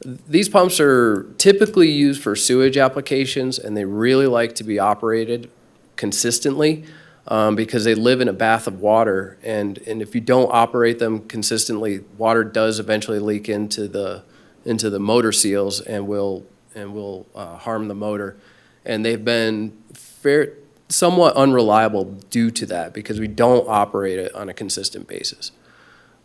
These pumps are typically used for sewage applications, and they really like to be operated consistently because they live in a bath of water. And if you don't operate them consistently, water does eventually leak into the motor seals and will harm the motor. And they've been somewhat unreliable due to that because we don't operate it on a consistent basis.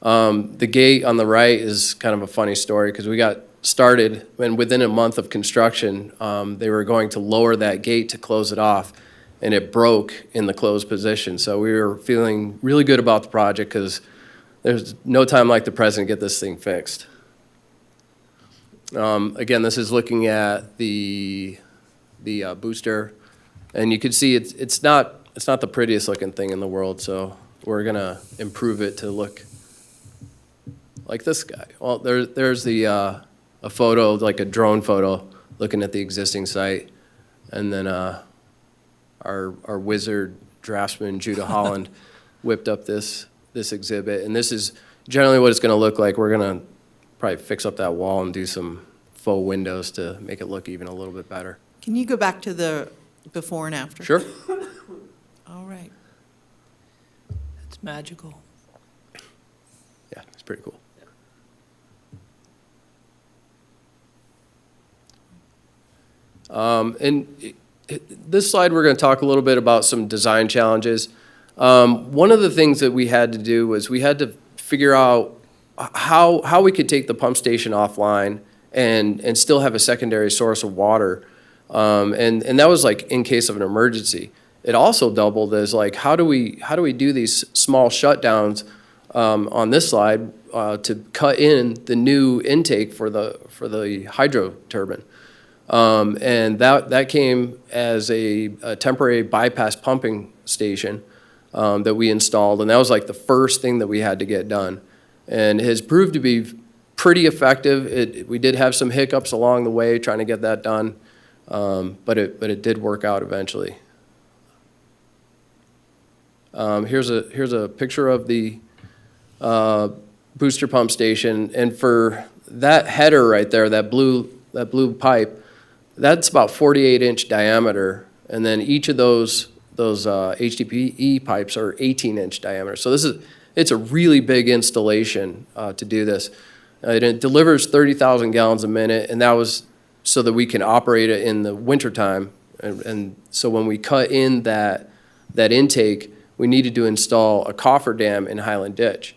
The gate on the right is kind of a funny story because we got started, and within a month of construction, they were going to lower that gate to close it off, and it broke in the closed position. So we were feeling really good about the project because there's no time like the present to get this thing fixed. Again, this is looking at the booster, and you can see it's not the prettiest looking thing in the world, so we're gonna improve it to look like this guy. Well, there's a photo, like a drone photo, looking at the existing site. And then our wizard draftsman, Judah Holland, whipped up this exhibit. And this is generally what it's going to look like. We're going to probably fix up that wall and do some faux windows to make it look even a little bit better. Can you go back to the before and after? Sure. All right. It's magical. Yeah, it's pretty cool. This slide, we're going to talk a little bit about some design challenges. One of the things that we had to do was we had to figure out how we could take the pump station offline and still have a secondary source of water. And that was like in case of an emergency. It also doubled as like, how do we do these small shutdowns on this slide to cut in the new intake for the hydro turbine. And that came as a temporary bypass pumping station that we installed, and that was like the first thing that we had to get done. And it has proved to be pretty effective. We did have some hiccups along the way trying to get that done, but it did work out eventually. Here's a picture of the booster pump station, and for that header right there, that blue pipe, that's about 48-inch diameter, and then each of those HDPE pipes are 18-inch diameter. So it's a really big installation to do this. It delivers 30,000 gallons a minute, and that was so that we can operate it in the wintertime. And so when we cut in that intake, we needed to install a cofferdam in Highland Ditch.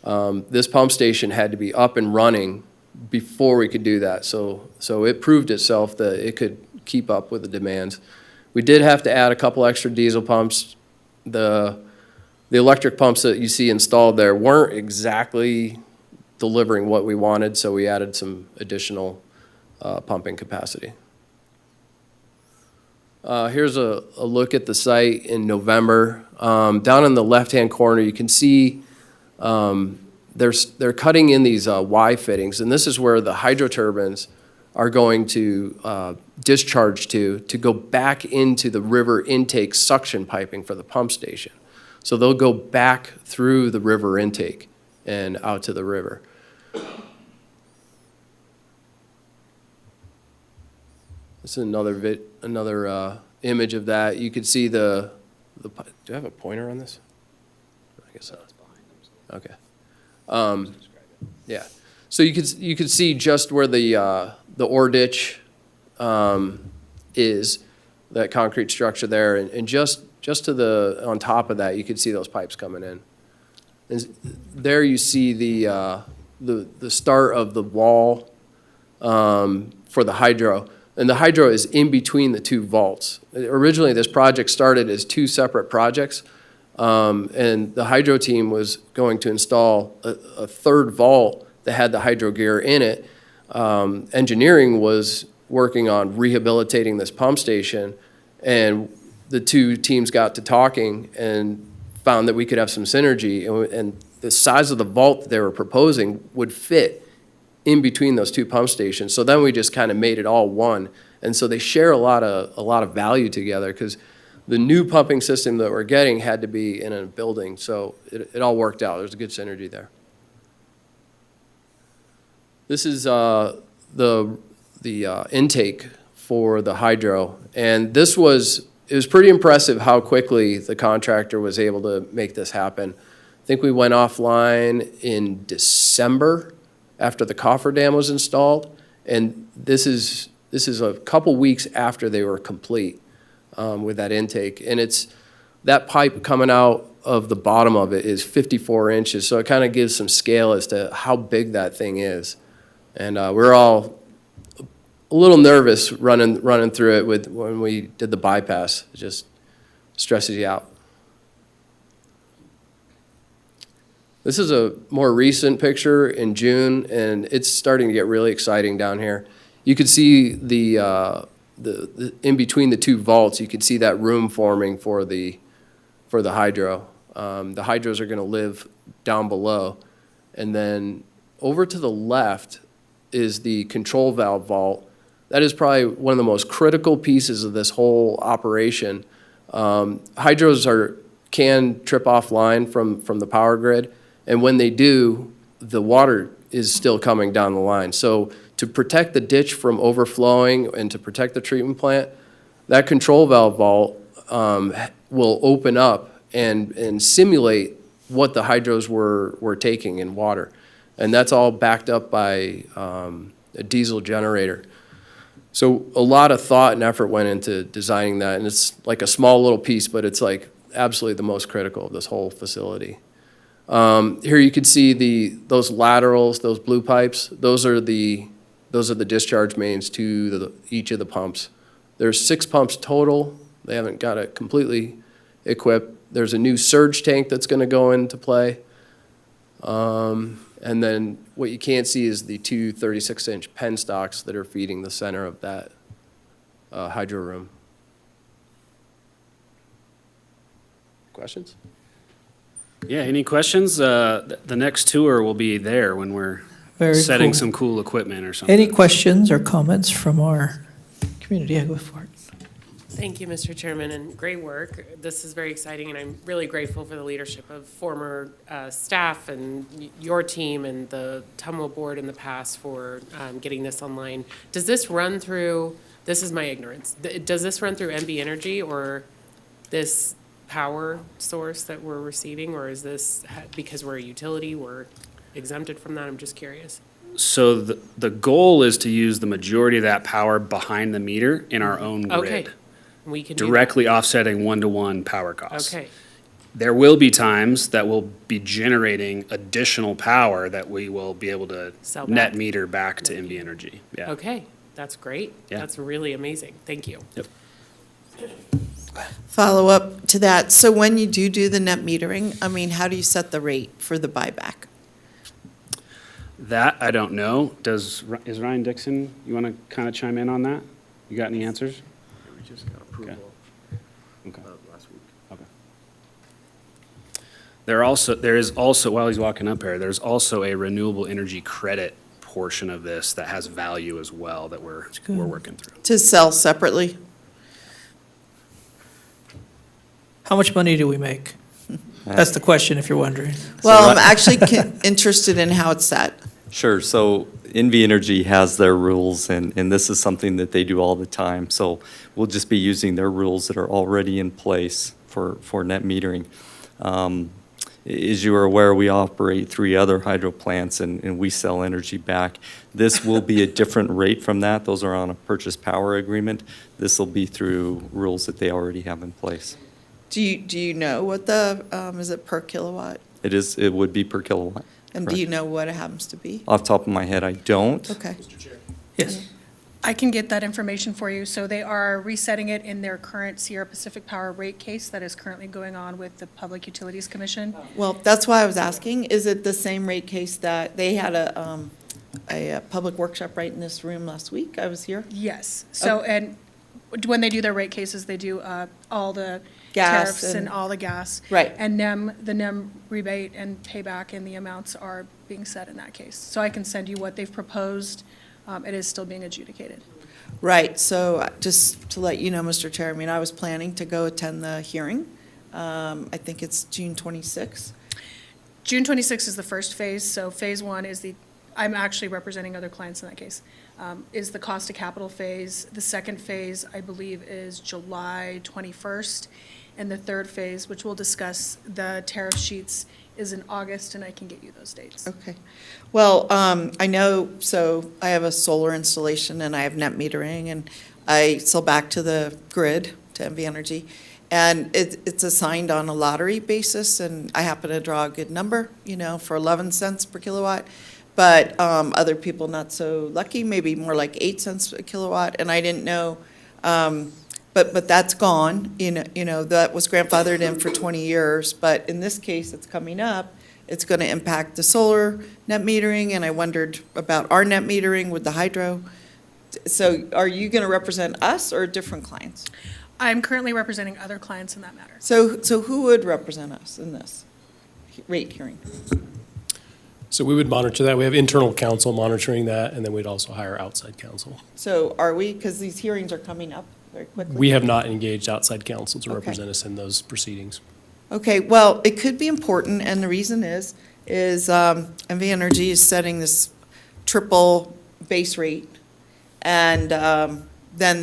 This pump station had to be up and running before we could do that. So it proved itself that it could keep up with the demands. We did have to add a couple extra diesel pumps. The electric pumps that you see installed there weren't exactly delivering what we wanted, so we added some additional pumping capacity. Here's a look at the site in November. Down in the left-hand corner, you can see they're cutting in these Y fittings, and this is where the hydro turbines are going to discharge to go back into the river intake suction piping for the pump station. So they'll go back through the river intake and out to the river. This is another image of that. You could see the do I have a pointer on this? I guess so. Okay. Yeah. So you could see just where the ore ditch is, that concrete structure there, and just to the on top of that, you could see those pipes coming in. And there you see the start of the wall for the hydro. And the hydro is in between the two vaults. Originally, this project started as two separate projects, and the hydro team was going to install a third vault that had the hydro gear in it. Engineering was working on rehabilitating this pump station, and the two teams got to talking and found that we could have some synergy, and the size of the vault that they were proposing would fit in between those two pump stations. So then we just kind of made it all one. And so they share a lot of value together, because the new pumping system that we're getting had to be in a building. So it all worked out. There's a good synergy there. This is the intake for the hydro. And it was pretty impressive how quickly the contractor was able to make this happen. I think we went offline in December after the cofferdam was installed, and this is a couple weeks after they were complete with that intake. And that pipe coming out of the bottom of it is 54 inches, so it kind of gives some scale as to how big that thing is. And we're all a little nervous running through it when we did the bypass. It just stresses you out. This is a more recent picture in June, and it's starting to get really exciting down here. You could see the in between the two vaults, you could see that room forming for the hydro. The hydros are going to live down below, and then over to the left is the control valve vault. That is probably one of the most critical pieces of this whole operation. Hydros can trip offline from the power grid. And when they do, the water is still coming down the line. So to protect the ditch from overflowing and to protect the treatment plant, that control valve vault will open up and simulate what the hydros were taking in water. And that's all backed up by a diesel generator. So a lot of thought and effort went into designing that. And it's like a small little piece, but it's like absolutely the most critical of this whole facility. Here you can see those laterals, those blue pipes. Those are the discharge mains to each of the pumps. There's 6 pumps total. They haven't got it completely equipped. There's a new surge tank that's going to go into play. And then what you can't see is the 2 36-inch penstocks that are feeding the center of that hydro room. Questions? Yeah, any questions? The next tour will be there when we're Very setting cool. some cool equipment or something. Any questions or comments from our community? Yeah, go for it. Thank you, Mr. Chairman, and great work. This is very exciting, and I'm really grateful for the leadership of former staff and your team and the Tumwa board in the past for getting this online. Does this run through, this is my ignorance, does this run through MB Energy or this power source that we're receiving, or is this because we're a utility, we're exempted from that? I'm just curious. So the goal is to use the majority of that power behind the meter in our own grid. Okay. We can do that. Directly offsetting one-to-one power costs. Okay. There will be times that we'll be generating additional power that we will be able to Sell net back. meter back to MB Energy. Yeah. Okay, that's great. Yeah. That's really amazing. Thank you. Yep. Follow up to that. So when you do the net metering, I mean, how do you set the rate for the buyback? That I don't know. Is Ryan Dixon, you want to kind of chime in on that? You got any answers? We just got approval Okay. last week. Okay. There is also, while he's walking up here, there's also a renewable energy credit portion of this that has value as well that we're working through. To sell separately? How much money do we make? That's the question, if you're wondering. Well, I'm actually interested in how it's set. Sure. So NV Energy has their rules, and this is something that they do all the time. So we'll just be using their rules that are already in place for net metering. As you are aware, we operate 3 other hydro plants, and we sell energy back. This will be a different rate from that. Those are on a purchase power agreement. This will be through rules that they already have in place. Do you know what the, is it per kilowatt? It would be per kilowatt. And do you know what it happens to be? Off the top of my head, I don't. Okay. Yes. I can get that information for you. So they are resetting it in their current Sierra Pacific Power rate case that is currently going on with the Public Utilities Commission. Well, that's why I was asking. Is it the same rate case that they had a public workshop right in this room last week? I was here. Yes. So, and when they do their rate cases, they do all the Gas tariffs and and- all the gas. Right. And the NEM rebate and payback and the amounts are being set in that case. So I can send you what they've proposed. It is still being adjudicated. Right, so just to let you know, Mr. Chair, I mean, I was planning to go attend the hearing. I think it's June 26th. June 26th is the first phase, so phase 1 is I'm actually representing other clients in that case, is the cost of capital phase. The second phase, I believe, is July 21st. And the third phase, which we'll discuss the tariff sheets, is in August, and I can get you those dates. Okay. Well, I know, so I have a solar installation and I have net metering, and I sell back to the grid, to NV Energy. And it's assigned on a lottery basis, and I happen to draw a good number, for 11 cents per kilowatt. But other people not so lucky, maybe more like 8 cents a kilowatt. And I didn't know, but that's gone. That was grandfathered in for 20 years. But in this case, it's coming up. It's going to impact the solar net metering, and I wondered about our net metering with the hydro. So are you going to represent us or different clients? I'm currently representing other clients in that matter. So who would represent us in this rate hearing? So we would monitor that. We have internal counsel monitoring that, and then we'd also hire outside counsel. So are we, because these hearings are coming up very quickly? We have not engaged outside counsel to Okay. represent us in those proceedings. Okay, well, it could be important, and the reason is NV Energy is setting this triple base rate, and then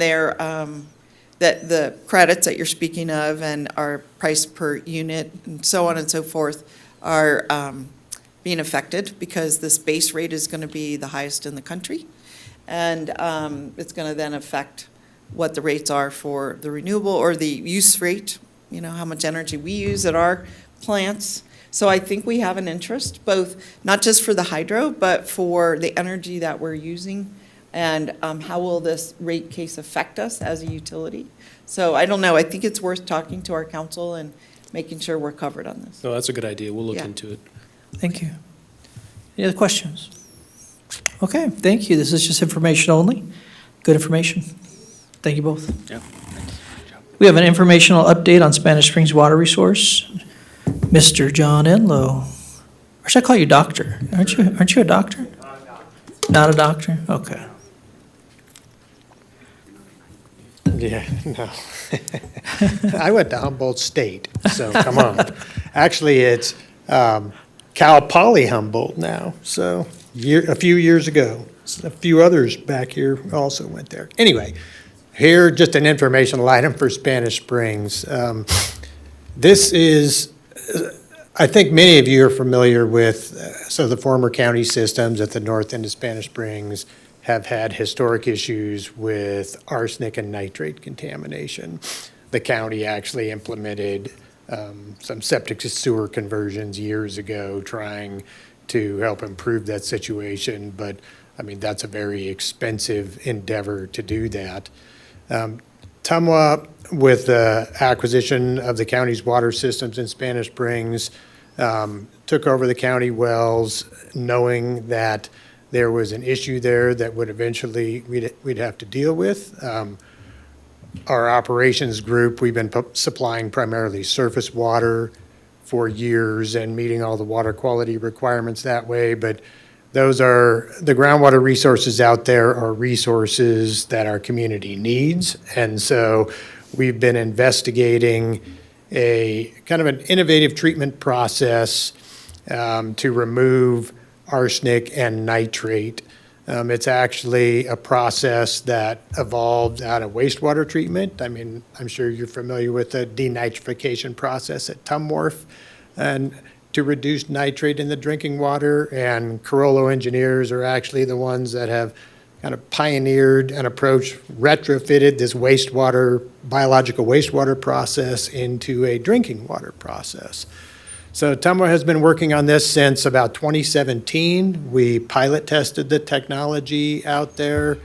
that the credits that you're speaking of and our price per unit and so on and so forth are being affected because this base rate is going to be the highest in the country, and it's going to then affect what the rates are for the renewable or the use rate, how much energy we use at our plants. So I think we have an interest, both, not just for the hydro, but for the energy that we're using, and how will this rate case affect us as a utility? So I don't know, I think it's worth talking to our council and making sure we're covered on this. No, that's a good idea. We'll look Yeah. into it. Thank you. Any other questions? Okay, thank you. This is just information only. Good information. Thank you both. Yeah. We have an informational update on Spanish Springs Water Resource. Mr. John Enlow. Or should I call you doctor? Aren't you a doctor? Not a doctor? Okay. Yeah, no. I went to Humboldt State, so come on. Actually, it's Cal Poly Humboldt now, so a few years ago. A few others back here also went there. Anyway, here, just an informational item for Spanish Springs. This is, I think many of you are familiar with, the former county systems at the north end of Spanish Springs have had historic issues with arsenic and nitrate contamination. The county actually implemented some septic to sewer conversions years ago, trying to help improve that situation, but I mean, that's a very expensive endeavor to do that. TUMWA, with the acquisition of the county's water systems in Spanish Springs, took over the county wells, knowing that there was an issue there that would eventually we'd have to deal with. Our operations group, we've been supplying primarily surface water for years and meeting all the water quality requirements that way, but Those are, the groundwater resources out there are resources that our community needs. And so we've been investigating a kind of an innovative treatment process to remove arsenic and nitrate. It's actually a process that evolved out of wastewater treatment. I mean, I'm sure you're familiar with the denitrification process at Tumwharf, and to reduce nitrate in the drinking water. And Carollo engineers are actually the ones that have kind of pioneered an approach, retrofitted this wastewater, biological wastewater process into a drinking water process. So Tumwha has been working on this since about 2017. We pilot tested the technology out there,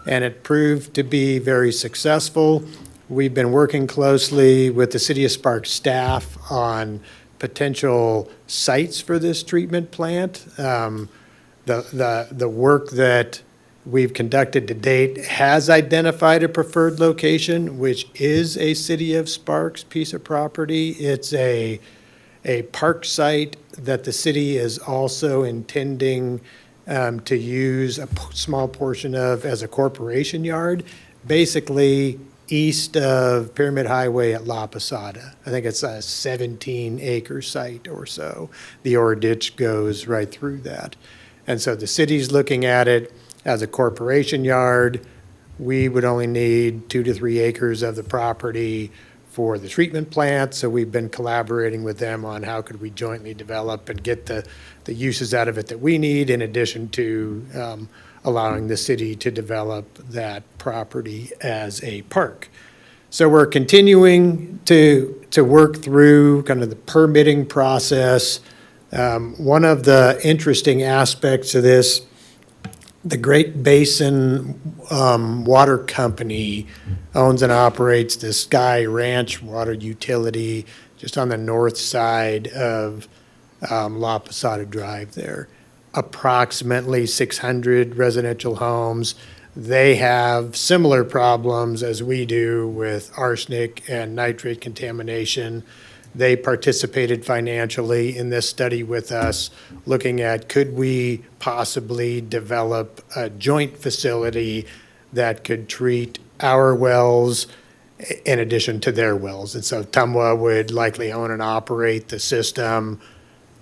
and it proved to be very successful. We've been working closely with the City of Sparks staff on potential sites for this treatment plant. The work that we've conducted to date has identified a preferred location, which is a City of Sparks piece of property. It's a park site that the city is also intending to use a small portion of as a corporation yard, basically east of Pyramid Highway at La Posada. I think it's a 17-acre site or so. The ore ditch goes right through that. And so the city's looking at it as a corporation yard. We would only need 2 to 3 acres of the property for the treatment plant, so we've been collaborating with them on how could we jointly develop and get the uses out of it that we need, in addition to allowing the city to develop that property as a park. So we're continuing to work through kind of the permitting process. One of the interesting aspects of this, the Great Basin Water Company owns and operates the Sky Ranch water utility just on the north side of La Posada Drive there. Approximately 600 residential homes. They have similar problems as we do with arsenic and nitrate contamination. They participated financially in this study with us, looking at could we possibly develop a joint facility that could treat our wells in addition to their wells. And so Tumwha would likely own and operate the system,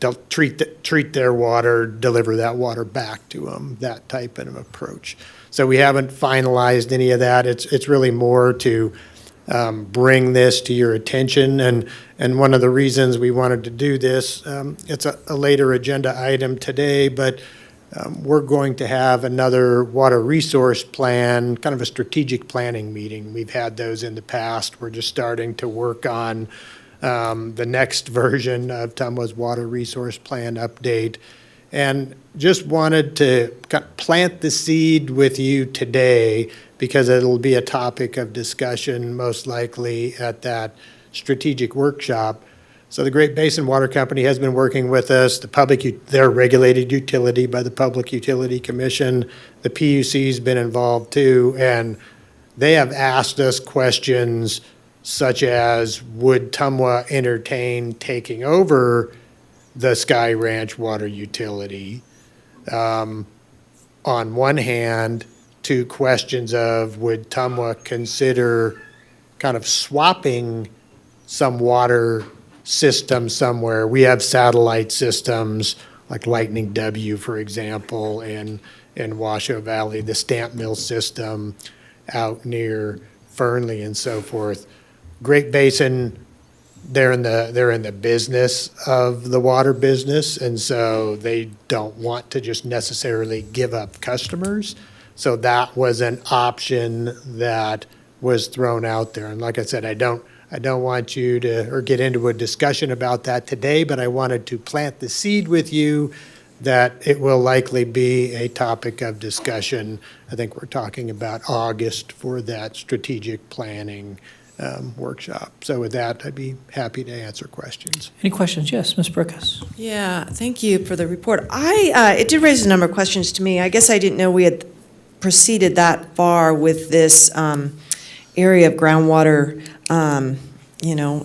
they'll treat their water, deliver that water back to them, that type of approach. So we haven't finalized any of that. It's really more to bring this to your attention. And one of the reasons we wanted to do this, it's a later agenda item today, but we're going to have another water resource plan, kind of a strategic planning meeting. We've had those in the past. We're just starting to work on the next version of Tumwha's water resource plan update. And just wanted to plant the seed with you today, because it'll be a topic of discussion most likely at that strategic workshop. So the Great Basin Water Company has been working with us. They're a regulated utility by the Public Utility Commission. The PUC's been involved too, and they have asked us questions such as, would Tumwha entertain taking over the Sky Ranch water utility? On one hand, to questions of, would Tumwha consider kind of swapping some water system somewhere? We have satellite systems like Lightning W, for example, in Washoe Valley, the Stamp Mill system out near Fernley and so forth. Great Basin, they're in the business of the water business, and so they don't want to just necessarily give up customers. So that was an option that was thrown out there. And like I said, I don't want you to get into a discussion about that today, but I wanted to plant the seed with you that it will likely be a topic of discussion. I think we're talking about August for that strategic planning workshop. So with that, I'd be happy to answer questions. Any questions? Yes, Ms. Burkus. Yeah, thank you for the report. It did raise a number of questions to me. I guess I didn't know we had proceeded that far with this area of groundwater,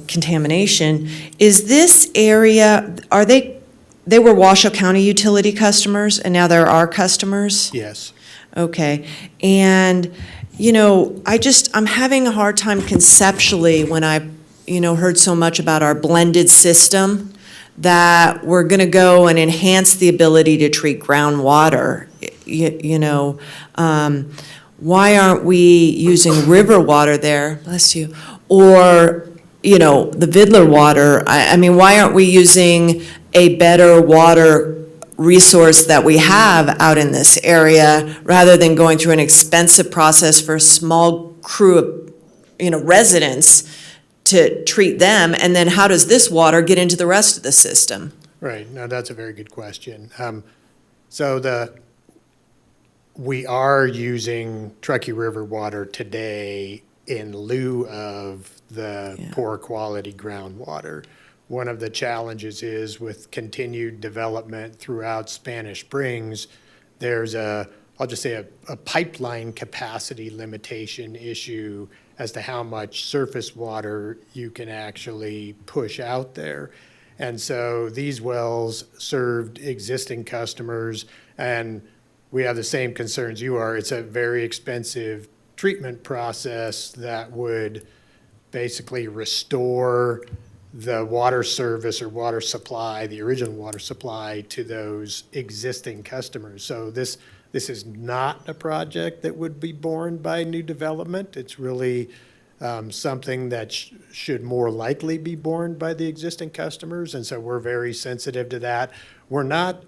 contamination. Is this area, are they they were Washoe County utility customers, and now they're our customers? Yes. Okay, and, you know, I'm having a hard time conceptually when I, you know, heard so much about our blended system, that we're gonna go and enhance the ability to treat groundwater. You know, why aren't we using river water there, bless you, or, you know, the Vidler water? I mean, why aren't we using a better water resource that we have out in this area, rather than going through an expensive process for a small crew of, you know, residents to treat them, and then how does this water get into the rest of the system? Right, no, that's a very good question. So we are using Truckee River water today in lieu of the poor quality groundwater. One of the challenges is with continued development throughout Spanish Springs, there's I'll just say a pipeline capacity limitation issue as to how much surface water you can actually push out there. And so these wells served existing customers, and we have the same concerns you are. It's a very expensive treatment process that would basically restore the water service or water supply, the original water supply, to those existing customers. So this is not a project that would be borne by new development. It's really something that should more likely be borne by the existing customers, and so we're very sensitive to that. We're not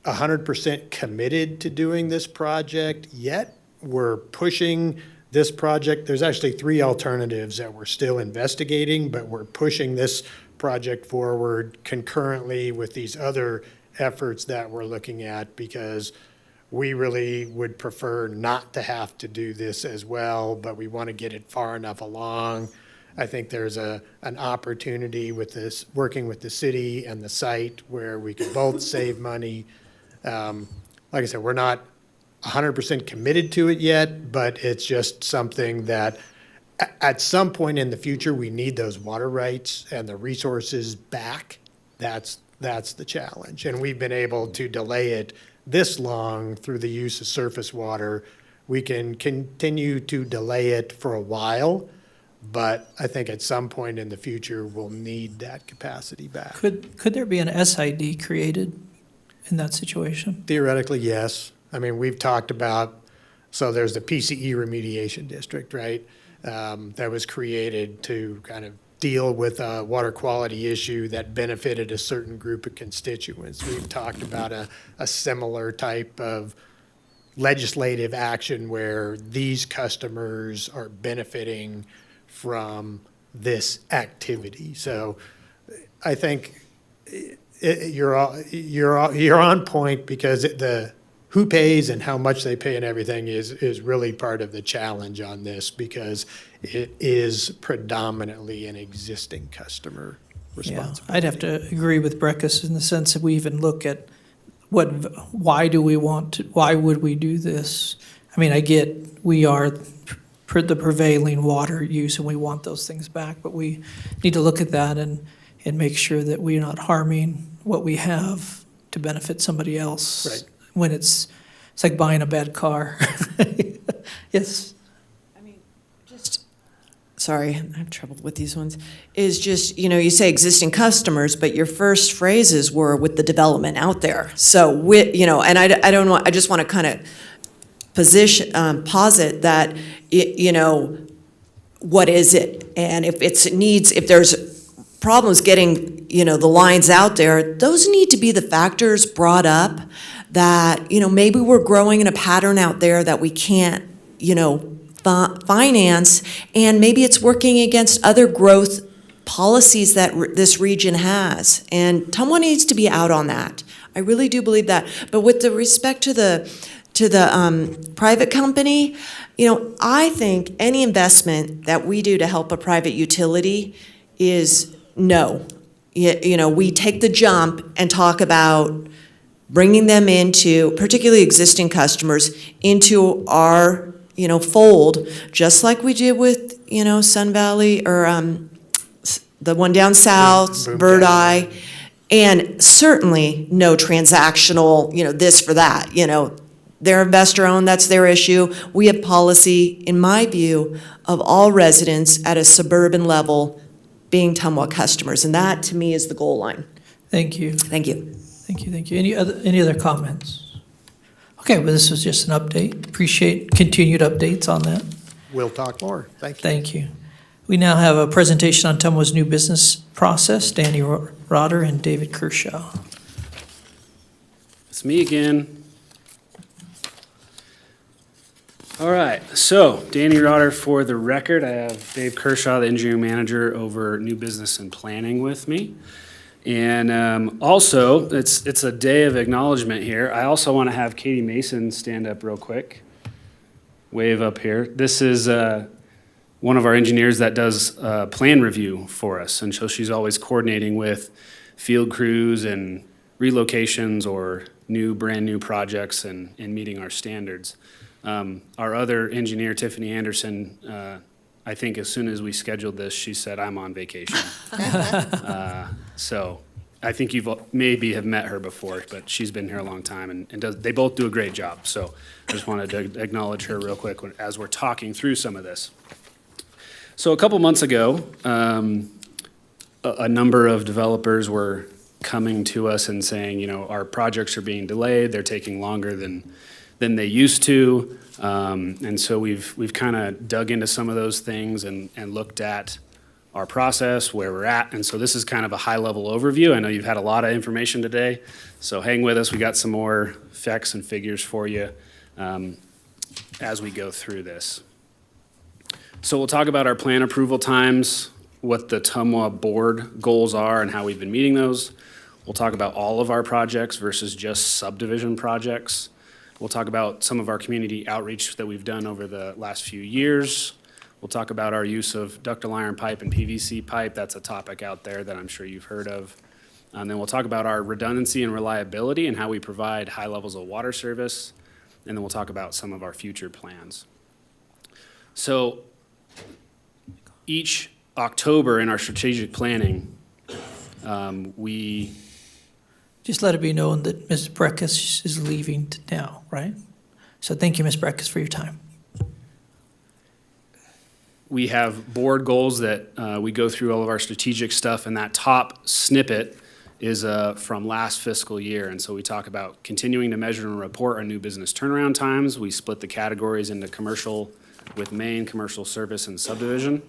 100% committed to doing this project yet. We're pushing this project. There's actually 3 alternatives that we're still investigating, but we're pushing this project forward concurrently with these other efforts that we're looking at, because we really would prefer not to have to do this as well, but we want to get it far enough along. I think there's an opportunity with this, working with the city and the site, where we could both save money. Like I said, we're not 100% committed to it yet, but it's just something that at some point in the future, we need those water rights and the resources back. That's the challenge. And we've been able to delay it this long through the use of surface water. We can continue to delay it for a while, but I think at some point in the future, we'll need that capacity back. Could there be an SID created in that situation? Theoretically, yes. I mean, we've talked about, so there's the PCE remediation district, right? That was created to kind of deal with a water quality issue that benefited a certain group of constituents. We've talked about a similar type of legislative action where these customers are benefiting from this activity. So I think you're on point, because the who pays and how much they pay and everything is really part of the challenge on this, because it is predominantly an existing customer responsibility. Yeah, I'd have to agree with Breckus in the sense that we even look at why would we do this? I mean, I get we are the prevailing water use and we want those things back, but we need to look at that and make sure that we're not harming what we have to benefit somebody else. Right. When it's like buying a bad car. Yes. Sorry, I have trouble with these ones, is just, you know, you say existing customers, but your first phrases were with the development out there. So, you know, and I just want to kind of posit that, you know, what is it? And if there's problems getting, you know, the lines out there, those need to be the factors brought up that, you know, maybe we're growing in a pattern out there that we can't, you know, finance, and maybe it's working against other growth policies that this region has. And Tumwa needs to be out on that. I really do believe that. But with the respect to the private company, you know, I think any investment that we do to help a private utility is no. You know, we take the jump and talk about bringing them into, particularly existing customers, into our, you know, fold, just like we did with, you know, Sun Valley or the one down south, Bird Eye. And certainly no transactional, this for that, they're investor-owned, that's their issue. We have policy, in my view, of all residents at a suburban level being Tumwa customers, and that, to me, is the goal line. Thank you. Thank you. Thank you, thank you. Any other comments? Okay, well, this was just an update. Appreciate continued updates on that. We'll talk more. Thank you. Thank you. We now have a presentation on Tumwa's new business process, Danny Rotter and David Kershaw. It's me again. All right, so Danny Rotter for the record. I have Dave Kershaw, the engineering manager over new business and planning with me. And also, it's a day of acknowledgement here. I also want to have Katie Mason stand up real quick. Wave up here. This is one of our engineers that does plan review for us. And so she's always coordinating with field crews and relocations or brand new projects and meeting our standards. Our other engineer, Tiffany Anderson, I think as soon as we scheduled this, she said, I'm on vacation. So I think maybe have met her before, but she's been here a long time and they both do a great job. So I just wanted to acknowledge her real quick as we're talking through some of this. So a couple months ago, a number of developers were coming to us and saying, our projects are being delayed, they're taking longer than they used to. And so we've kind of dug into some of those things and looked at our process, where we're at. And so this is kind of a high-level overview. I know you've had a lot of information today, so hang with us. We got some more facts and figures for you as we go through this. So we'll talk about our plan approval times, what the Tumwa board goals are and how we've been meeting those. We'll talk about all of our projects versus just subdivision projects. We'll talk about some of our community outreach that we've done over the last few years. We'll talk about our use of ductile iron pipe and PVC pipe. That's a topic out there that I'm sure you've heard of. And then we'll talk about our redundancy and reliability and how we provide high levels of water service. And then we'll talk about some of our future plans. So each October in our strategic planning, we Just let it be known that Ms. Breckus is leaving now, right? So thank you, Ms. Breckus, for your time. We have board goals that we go through all of our strategic stuff, and that top snippet is from last fiscal year. And so we talk about continuing to measure and report our new business turnaround times. We split the categories into commercial with main, commercial service, and subdivision.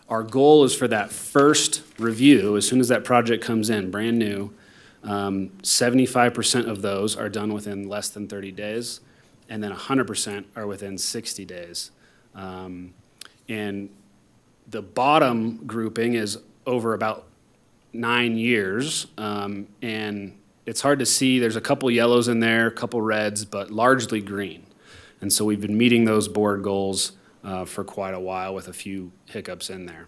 Our goal is for that first review, as soon as that project comes in, brand new, 75% of those are done within less than 30 days, and then 100% are within 60 days. And the bottom grouping is over about 9 years, and it's hard to see. There's a couple yellows in there, a couple reds, but largely green. And so we've been meeting those board goals for quite a while with a few hiccups in there.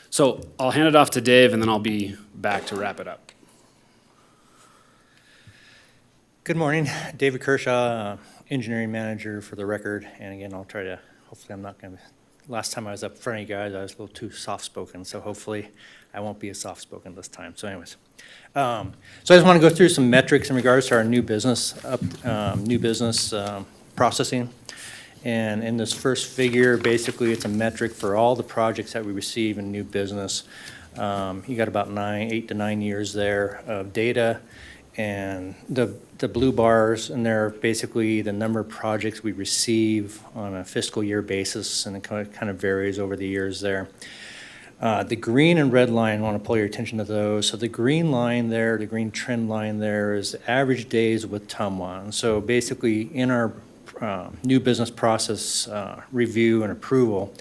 So I'll hand it off to Dave, and then I'll be back to wrap it up. Good morning, David Kershaw, engineering manager for the record. And again, I'll try to, hopefully I'm not going to, last time I was up in front of you guys, I was a little too soft-spoken, so hopefully I won't be as soft-spoken this time. So anyways, so I just want to go through some metrics in regards to our new business processing. And in this first figure, basically it's a metric for all the projects that we receive in new business. You got about 8 to 9 years there of data. And the blue bars in there are basically the number of projects we receive on a fiscal year basis, and it kind of varies over the years there. The green and red line, I want to pull your attention to those. So the green line there, the green trend line there is average days with Tumwa. And so basically in our new business process review and approval,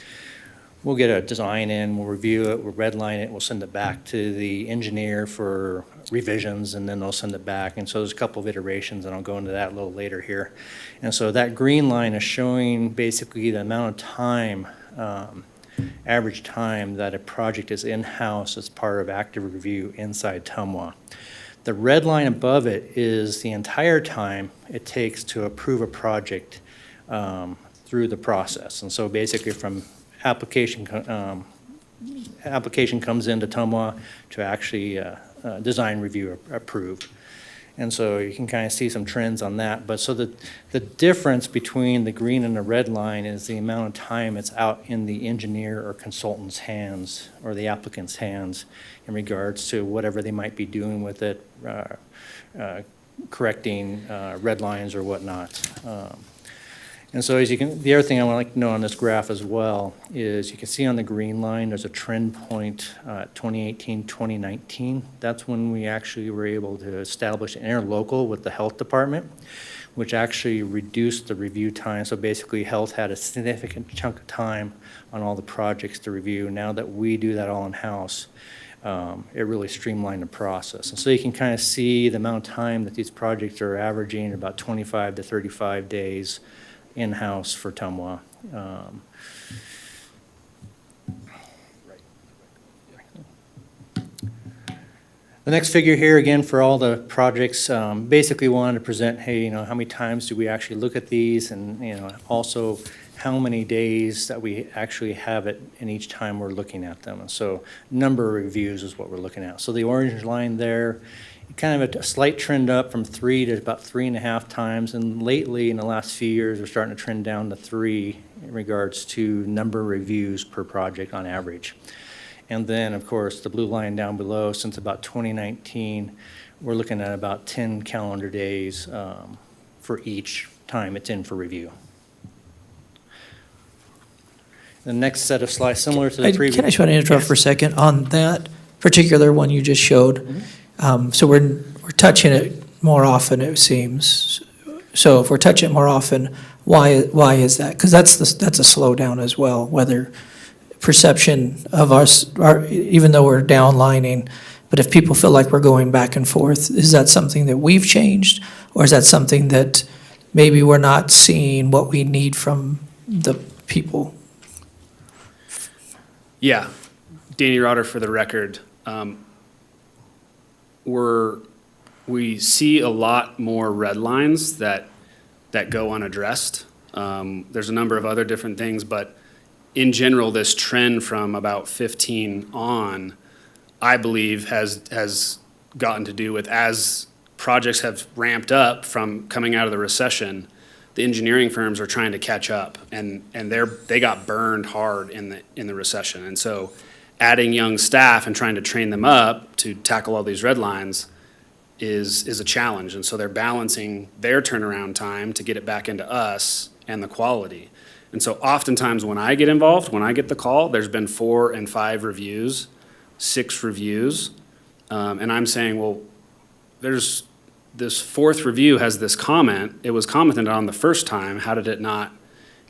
we'll get a design in, we'll review it, we'll redline it, we'll send it back to the engineer for revisions, and then they'll send it back. And so there's a couple of iterations, and I'll go into that a little later here. And so that green line is showing basically the amount of time, average time that a project is in-house as part of active review inside Tumwa. The red line above it is the entire time it takes to approve a project through the process. And so basically from application application comes into Tumwa to actually design review approved. And so you can kind of see some trends on that. But so the difference between the green and the red line is the amount of time it's out in the engineer or consultant's hands or the applicant's hands in regards to whatever they might be doing with it, correcting red lines or whatnot. And so as you can, the other thing I would like to know on this graph as well is you can see on the green line, there's a trend point, 2018, 2019. That's when we actually were able to establish an interlocal with the health department, which actually reduced the review time. So basically health had a significant chunk of time on all the projects to review. Now that we do that all in-house, it really streamlined the process. And so you can kind of see the amount of time that these projects are averaging, about 25 to 35 days in-house for Tumwa. The next figure here, again, for all the projects, basically wanted to present, hey, you know, how many times do we actually look at these, and, you know, also how many days that we actually have it in each time we're looking at them. And so number of reviews is what we're looking at. So the orange line there, kind of a slight trend up from 3 to about 3.5 times, and lately in the last few years we're starting to trend down to 3 in regards to number of reviews per project on average. And then of course the blue line down below, since about 2019 we're looking at about 10 calendar days for each time it's in for review. The next set of slides, similar to the previous. Can I try to interrupt for a second on that particular one you just showed? So we're touching it more often, it seems. So if we're touching it more often, why is that? Because that's a slowdown as well, whether perception of us, even though we're downlining, but if people feel like we're going back and forth, is that something that we've changed? Or is that something that maybe we're not seeing what we need from the people? Yeah, Danny Rotter for the record. We see a lot more red lines that go unaddressed. There's a number of other different things, but in general, this trend from about 15 on, I believe, has gotten to do with as projects have ramped up from coming out of the recession, the engineering firms are trying to catch up, and they got burned hard in the recession, and so adding young staff and trying to train them up to tackle all these red lines is a challenge. And so they're balancing their turnaround time to get it back into us and the quality. And so oftentimes when I get involved, when I get the call, there's been 4 and 5 reviews, 6 reviews. And I'm saying, well, there's this 4th review has this comment. It was commented on the first time. How did it not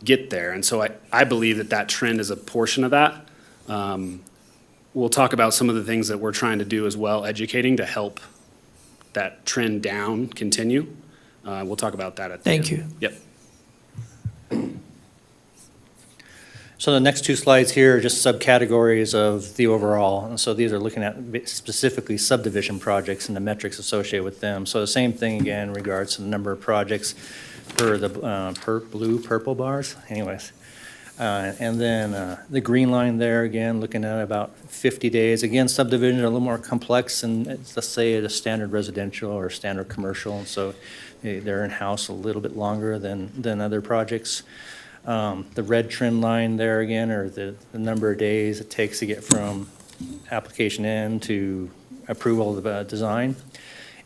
get there? And so I believe that trend is a portion of that. We'll talk about some of the things that we're trying to do as well, educating to help that trend down continue. We'll talk about that at the end. Thank you. Yep. So the next 2 slides here are just subcategories of the overall. And so these are looking at specifically subdivision projects and the metrics associated with them. So the same thing again in regards to the number of projects per the purple bars. Anyways. And then the green line there, again, looking at about 50 days. Again, subdivisions are a little more complex than, let's say, a standard residential or standard commercial. And so they're in-house a little bit longer than other projects. The red trend line there, again, are the number of days it takes to get from application in to approval of the design.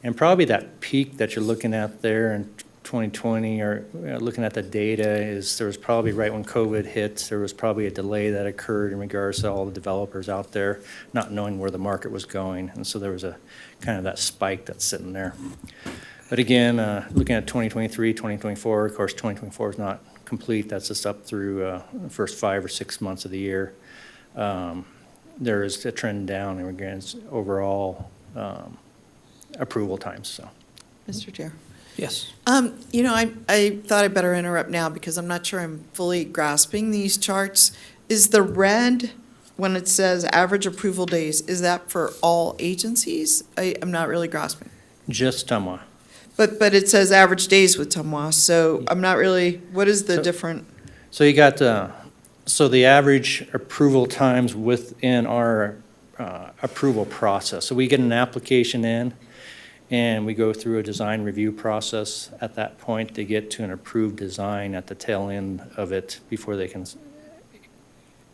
And probably that peak that you're looking at there in 2020, or looking at the data, is there was probably right when COVID hit, there was probably a delay that occurred in regards to all the developers out there not knowing where the market was going. And so there was a kind of that spike that's sitting there. But again, looking at 2023, 2024, of course, 2024 is not complete. That's just up through the first 5 or 6 months of the year. There is a trend down in regards to overall approval times. So, Mr. Chair. Yes. You know, I thought I'd better interrupt now because I'm not sure I'm fully grasping these charts. Is the red, when it says average approval days, is that for all agencies? I'm not really grasping. just Tumwa. But it says average days with Tumwa, so I'm not really, what is the different? So you got, So the average approval times within our approval process. So we get an application in, and we go through a design review process at that point to get to an approved design at the tail end of it before they can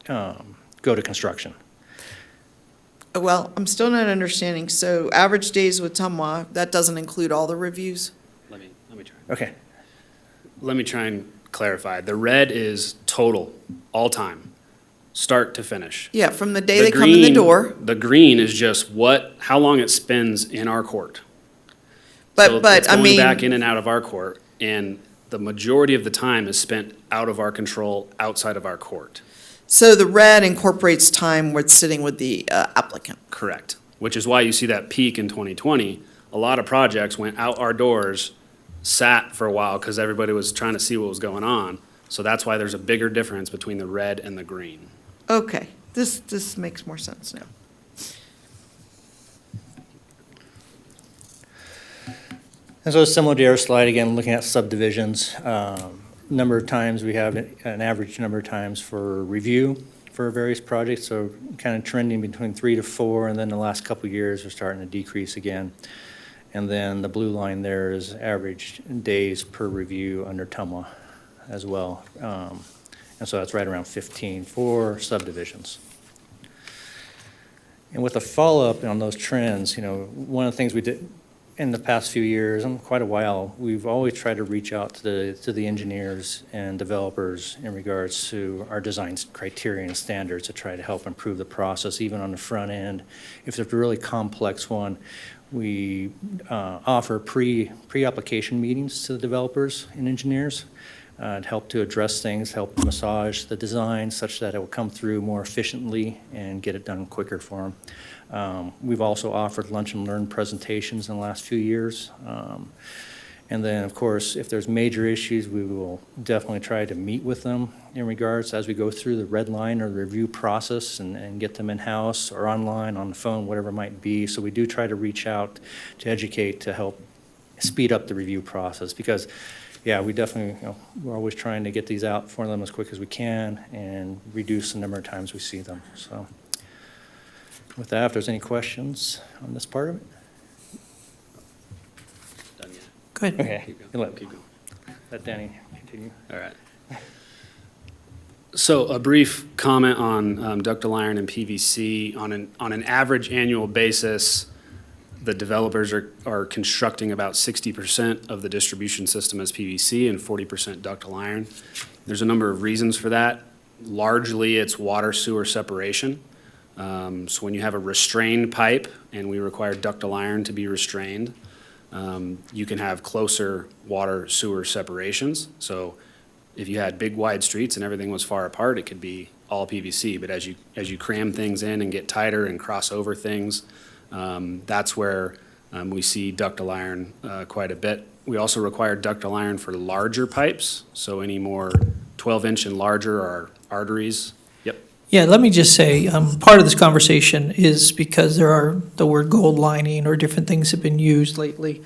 go to construction. Well, I'm still not understanding. So average days with Tumwa, that doesn't include all the reviews? Let me try. Okay. Let me try and clarify. The red is total, all time, start to finish. Yeah, from the day they come in the door. The green is just how long it spends in our court. But, So but it's I going mean, back in and out of our court, and the majority of the time is spent out of our control, outside of our court. so the red incorporates time where it's sitting with the applicant. Correct. Which is why you see that peak in 2020. A lot of projects went out our doors, sat for a while because everybody was trying to see what was going on. So that's why there's a bigger difference between the red and the green. Okay, this makes more sense now. And so similar to your slide, again, looking at subdivisions, number of times we have an average number of times for review for various projects, so kind of trending between 3 to 4, and then the last couple of years are starting to decrease again. And then the blue line there is average days per review under TUMWA as well. And so that's right around 15 for subdivisions. And with a follow-up on those trends, one of the things we did in the past few years, and quite a while, we've always tried to reach out to the engineers and developers in regards to our design criteria and standards to try to help improve the process, even on the front end. If there's a really complex one, we offer pre-application meetings to the developers and engineers to help to address things, help massage the design such that it will come through more efficiently and get it done quicker for them. We've also offered lunch and learn presentations in the last few years. And then, of course, if there's major issues, we will definitely try to meet with them in regards as we go through the red line or the review process and get them in-house or online, on the phone, whatever it might be. So we do try to reach out to educate, to help speed up the review process because, yeah, we definitely, we're always trying to get these out for them as quick as we can and reduce the number of times we see them. So with that, if there's any questions on this part of it? Done yet? Go ahead. Okay. Keep Let going. let Danny continue. All right. So a brief comment on ductile iron and PVC. On an average annual basis, the developers are constructing about 60% of the distribution system as PVC and 40% ductile iron. There's a number of reasons for that. Largely, it's water sewer separation. So when you have a restrained pipe, and we require ductile iron to be restrained, you can have closer water sewer separations. So if you had big wide streets and everything was far apart, it could be all PVC. But as you cram things in and get tighter and cross over things, that's where we see ductile iron quite a bit. We also require ductile iron for larger pipes, so any more 12-inch and larger are arteries. Yep. Yeah, let me just say, part of this conversation is because the word gold lining or different things have been used lately.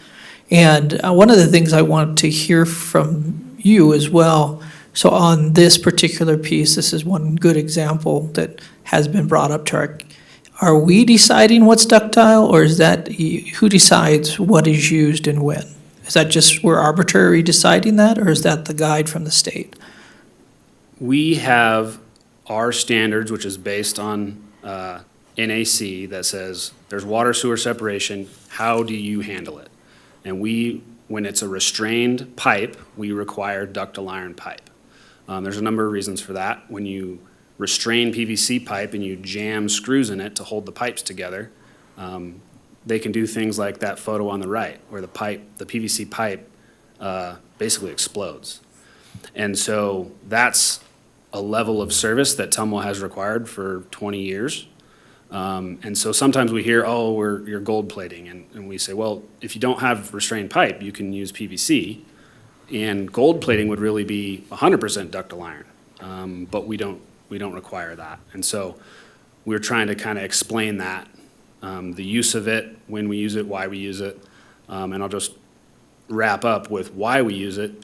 And one of the things I want to hear from you as well, so on this particular piece, this is one good example that has been brought up to are we deciding what's ductile, or is that, who decides what is used and when? Is that just we're arbitrarily deciding that, or is that the guide from the state? We have our standards, which is based on NAC, that says there's water sewer separation, how do you handle it? And when it's a restrained pipe, we require ductile iron pipe. There's a number of reasons for that. When you restrain PVC pipe and you jam screws in it to hold the pipes together, they can do things like that photo on the right, where the PVC pipe basically explodes. And so that's a level of service that TUMWA has required for 20 years. And so sometimes we hear, oh, you're gold plating. And we say, well, if you don't have restrained pipe, you can use PVC. And gold plating would really be 100% ductile iron. But we don't require that. And so we're trying to kind of explain that, the use of it, when we use it, why we use it. And I'll just wrap up with why we use it.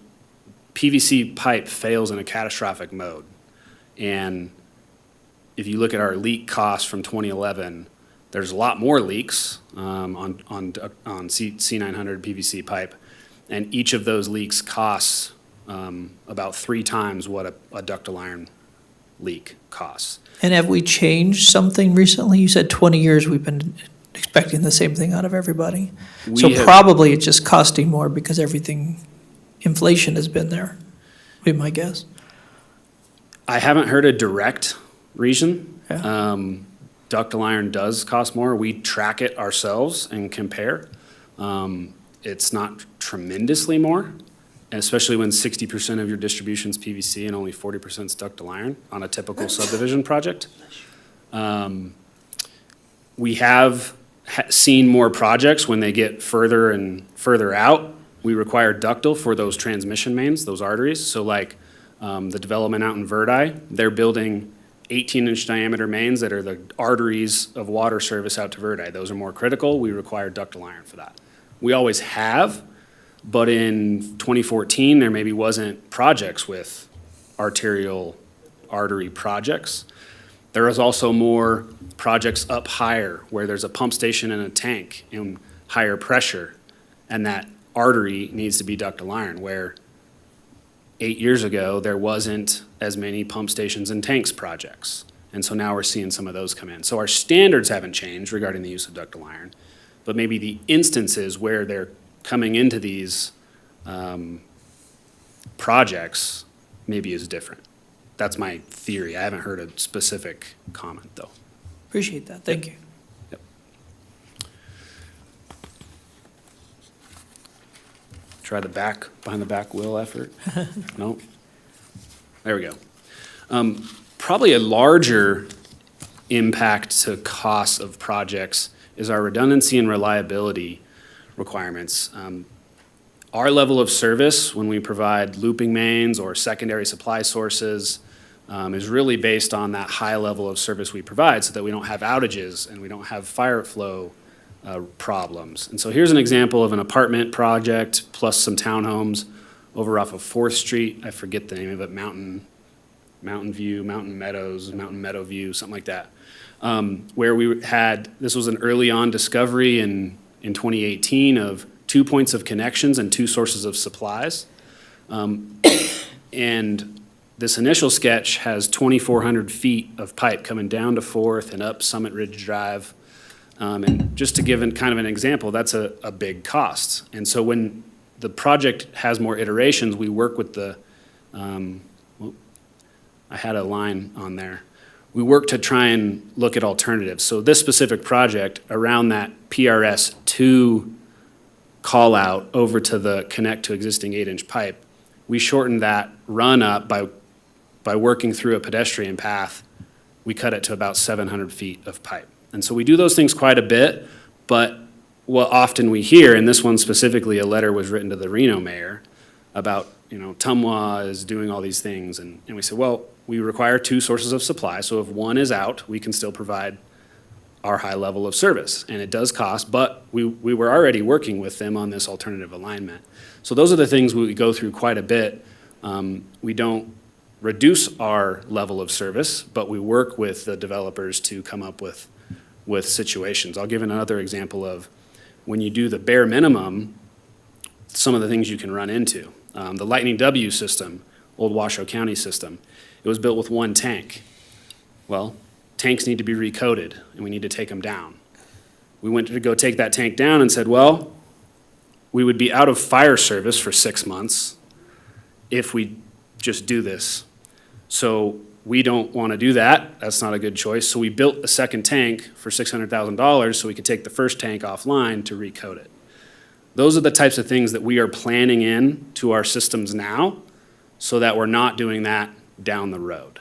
PVC pipe fails in a catastrophic mode. And if you look at our leak costs from 2011, there's a lot more leaks on C900 PVC pipe. And each of those leaks costs about 3 times what a ductile iron leak costs. And have we changed something recently? You said 20 years we've been expecting the same thing out of everybody. So probably it's just costing more because inflation has been there, would be my guess. I haven't heard a direct reason. Yeah. Ductile iron does cost more. We track it ourselves and compare. It's not tremendously more, and especially when 60% of your distribution's PVC and only 40% is ductile iron on a typical subdivision project. We have seen more projects when they get further and further out. We require ductile for those transmission mains, those arteries. So like the development out in Verdi, they're building 18-inch diameter mains that are the arteries of water service out to Verdi. Those are more critical. We require ductile iron for that. We always have, but in 2014, there maybe wasn't projects with arterial artery projects. There is also more projects up higher where there's a pump station and a tank and higher pressure, and that artery needs to be ductile iron, where 8 years ago, there wasn't as many pump stations and tanks projects. And so now we're seeing some of those come in. So our standards haven't changed regarding the use of ductile iron, but maybe the instances where they're coming into these projects maybe is different. That's my theory. I haven't heard a specific comment, though. Appreciate that. Thank you. Yep. Try the back, behind the back wheel effort? No? There we go. Probably a larger impact to costs of projects is our redundancy and reliability requirements. Our level of service when we provide looping mains or secondary supply sources is really based on that high level of service we provide so that we don't have outages and we don't have fire flow problems. And so here's an example of an apartment project plus some townhomes over off of 4th Street. I forget the name of it, Mountain View, Mountain Meadows, Mountain Meadow View, something like that. Where we had, this was an early on discovery in 2018 of 2 points of connections and 2 sources of supplies. And this initial sketch has 2,400 feet of pipe coming down to 4th and up Summit Ridge Drive. And just to give kind of an example, that's a big cost. And so when the project has more iterations, we work with the, I had a line on there. We work to try and look at alternatives. So this specific project, around that PRS 2 call out over to the connect to existing 8-inch pipe, we shortened that run up by working through a pedestrian path. We cut it to about 700 feet of pipe. And so we do those things quite a bit, but what often we hear, and this one specifically, a letter was written to the Reno mayor about, Tumwa is doing all these things. And we said, well, we require 2 sources of supply. So if one is out, we can still provide our high level of service. And it does cost, but we were already working with them on this alternative alignment. So those are the things we go through quite a bit. We don't reduce our level of service, but we work with the developers to come up with situations. I'll give another example of when you do the bare minimum, some of the things you can run into. The Lightning W system, old Washoe County system, it was built with 1 tank. Well, tanks need to be recoated, and we need to take them down. We went to go take that tank down and said, well, we would be out of fire service for 6 months if we just do this. So we don't want to do that. That's not a good choice. So we built a second tank for $600,000 so we could take the first tank offline to recoat it. Those are the types of things that we are planning in to our systems now so that we're not doing that down the road.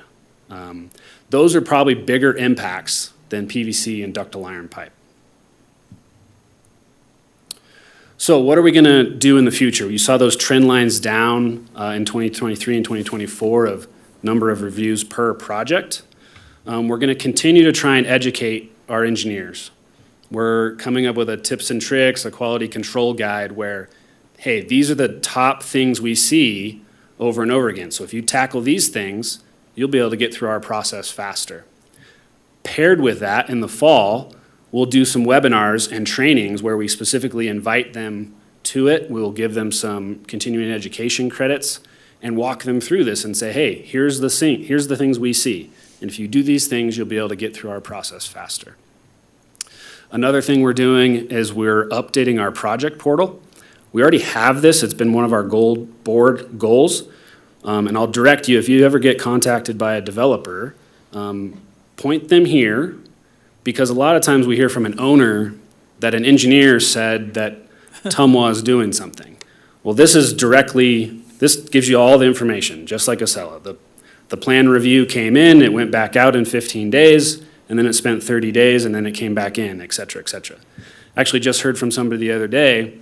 Those are probably bigger impacts than PVC and ductile iron pipe. So what are we going to do in the future? You saw those trend lines down in 2023 and 2024 of number of reviews per project. We're going to continue to try and educate our engineers. We're coming up with a tips and tricks, a quality control guide where, hey, these are the top things we see over and over again. So if you tackle these things, you'll be able to get through our process faster. Paired with that, in the fall, we'll do some webinars and trainings where we specifically invite them to it. We'll give them some continuing education credits and walk them through this and say, hey, here's the things we see. And if you do these things, you'll be able to get through our process faster. Another thing we're doing is we're updating our project portal. We already have this. It's been one of our board goals. And I'll direct you, if you ever get contacted by a developer, point them here, because a lot of times we hear from an owner that an engineer said that Tumwa is doing something. Well, this gives you all the information, just like Acela. The plan review came in, it went back out in 15 days, and then it spent 30 days, and then it came back in, et cetera, et cetera. Actually just heard from somebody the other day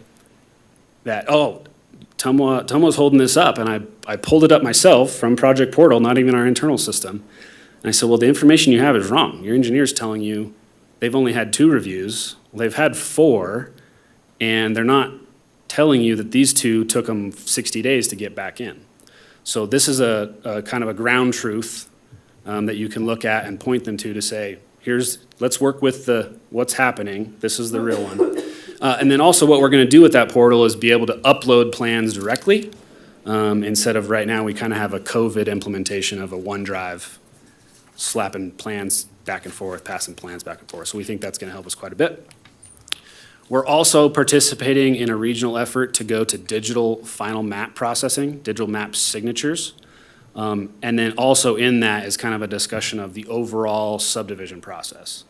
that, Tumwa's holding this up, and I pulled it up myself from Project Portal, not even our internal system. And I said, well, the information you have is wrong. Your engineer's telling you they've only had 2 reviews. Well, they've had 4, and they're not telling you that these 2 took them 60 days to get back in. So this is a kind of a ground truth that you can look at and point them to say, let's work with what's happening. This is the real one. And then also what we're going to do with that portal is be able to upload plans directly. Instead of right now, we kind of have a COVID implementation of a OneDrive, slapping plans back and forth, passing plans back and forth. So we think that's going to help us quite a bit. We're also participating in a regional effort to go to digital final map processing, digital map signatures. And then also in that is kind of a discussion of the overall subdivision process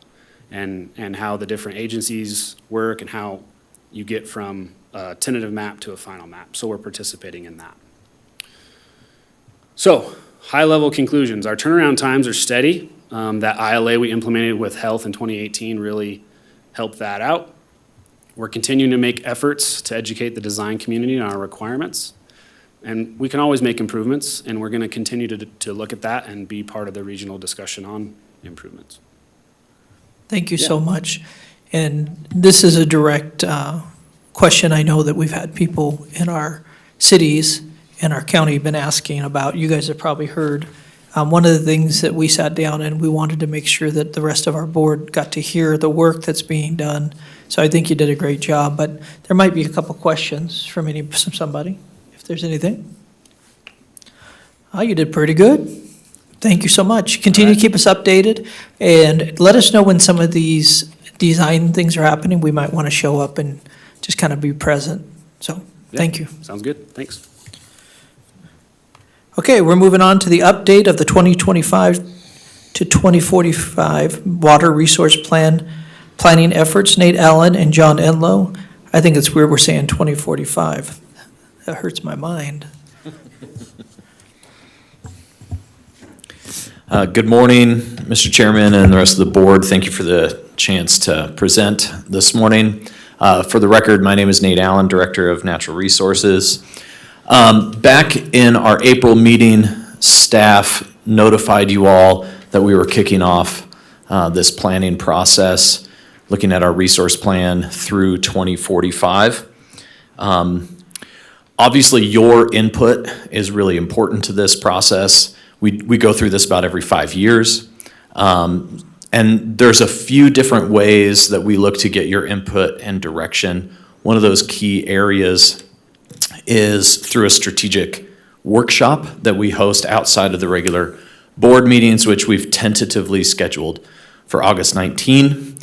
and how the different agencies work and how you get from a tentative map to a final map. So we're participating in that. So, high-level conclusions. Our turnaround times are steady. That ILA we implemented with health in 2018 really helped that out. We're continuing to make efforts to educate the design community on our requirements. And we can always make improvements, and we're going to continue to look at that and be part of the regional discussion on improvements. Thank you so much. And this is a direct question I know that we've had people in our cities and our county been asking about. You guys have probably heard. One of the things that we sat down and we wanted to make sure that the rest of our board got to hear the work that's being done. So I think you did a great job, but there might be a couple questions from somebody, if there's anything. Oh, you did pretty good. Thank you so much. Continue to keep us updated and let us know when some of these design things are happening. We might want to show up and just kind of be present. So, thank you. Sounds good. Thanks. Okay, we're moving on to the update of the 2025 to 2045 Water Resource Planning efforts. Nate Allen and John Enlow. I think it's weird we're saying 2045. That hurts my mind. Good morning, Mr. Chairman and the rest of the board. Thank you for the chance to present this morning. For the record, my name is Nate Allen, Director of Natural Resources. Back in our April meeting, staff notified you all that we were kicking off this planning process, looking at our resource plan through 2045. Obviously, your input is really important to this process. We go through this about every 5 years. And there's a few different ways that we look to get your input and direction. One of those key areas is through a strategic workshop that we host outside of the regular board meetings, which we've tentatively scheduled for August 19.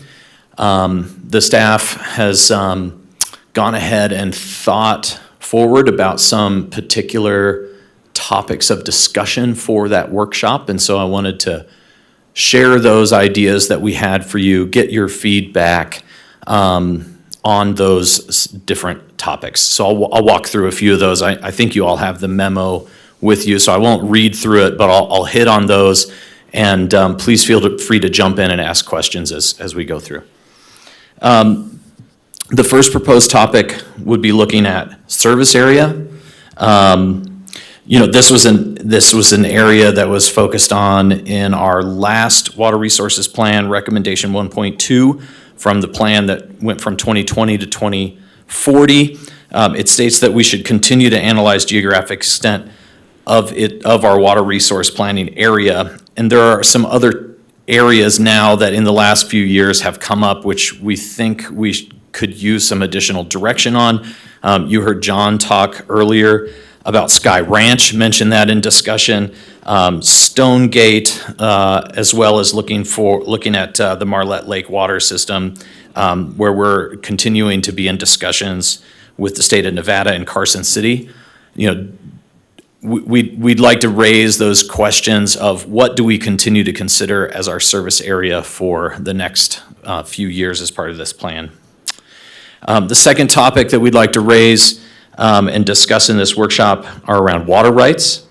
The staff has gone ahead and thought forward about some particular topics of discussion for that workshop. And so I wanted to share those ideas that we had for you, get your feedback on those different topics. So I'll walk through a few of those. I think you all have the memo with you, so I won't read through it, but I'll hit on those. And please feel free to jump in and ask questions as we go through. The first proposed topic would be looking at service area. This was an area that was focused on in our last Water Resources Plan, Recommendation 1.2, from the plan that went from 2020 to 2040. It states that we should continue to analyze geographic extent of our water resource planning area. And there are some other areas now that in the last few years have come up, which we think we could use some additional direction on. You heard John talk earlier about Sky Ranch, mention that in discussion. Stonegate, as well as looking at the Marlette Lake water system, where we're continuing to be in discussions with the state of Nevada and Carson City. You know, we'd like to raise those questions of what do we continue to consider as our service area for the next few years as part of this plan. The second topic that we'd like to raise and discuss in this workshop are around water rights.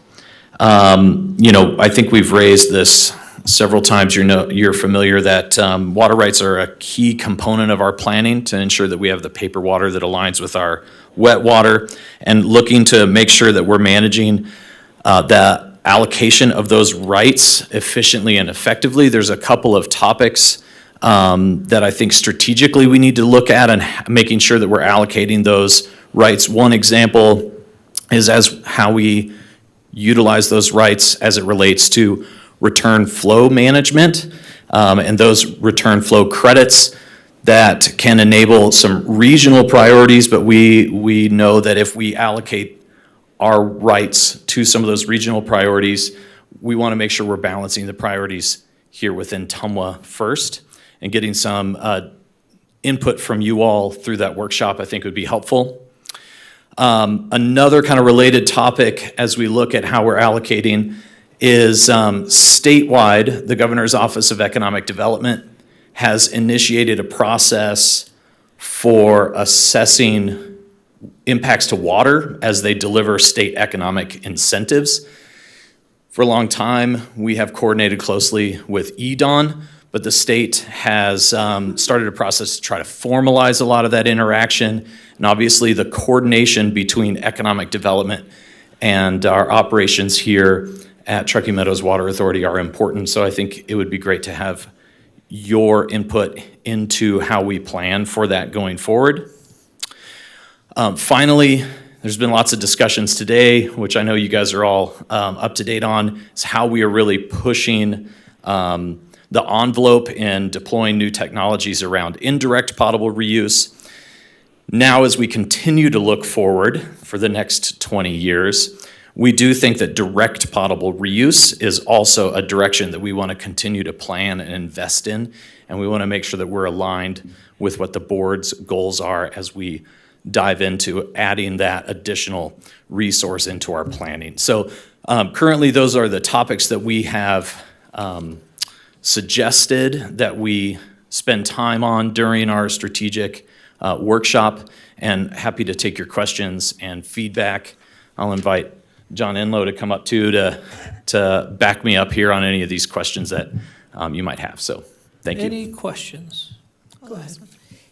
You know, I think we've raised this several times. You're familiar that water rights are a key component of our planning to ensure that we have the paper water that aligns with our wet water, and looking to make sure that we're managing the allocation of those rights efficiently and effectively. There's a couple of topics that I think strategically we need to look at and making sure that we're allocating those rights. One example is as how we utilize those rights as it relates to return flow management, and those return flow credits that can enable some regional priorities, but we know that if we allocate our rights to some of those regional priorities, we want to make sure we're balancing the priorities here within TUMWA first, and getting some input from you all through that workshop I think would be helpful. Another kind of related topic as we look at how we're allocating is statewide, the Governor's Office of Economic Development has initiated a process for assessing impacts to water as they deliver state economic incentives. For a long time, we have coordinated closely with EDON, but the state has started a process to try to formalize a lot of that interaction. And obviously, the coordination between economic development and our operations here at Truckee Meadows Water Authority are important. So I think it would be great to have your input into how we plan for that going forward. Finally, there's been lots of discussions today, which I know you guys are all up to date on, is how we are really pushing the envelope in deploying new technologies around indirect potable reuse. Now, as we continue to look forward for the next 20 years, we do think that direct potable reuse is also a direction that we want to continue to plan and invest in, and we want to make sure that we're aligned with what the board's goals are as we dive into adding that additional resource into our planning. So currently, those are the topics that we have suggested that we spend time on during our strategic workshop, and happy to take your questions and feedback. I'll invite John Enlow to come up too to back me up here on any of these questions that you might have. So thank you. Any questions? Go ahead.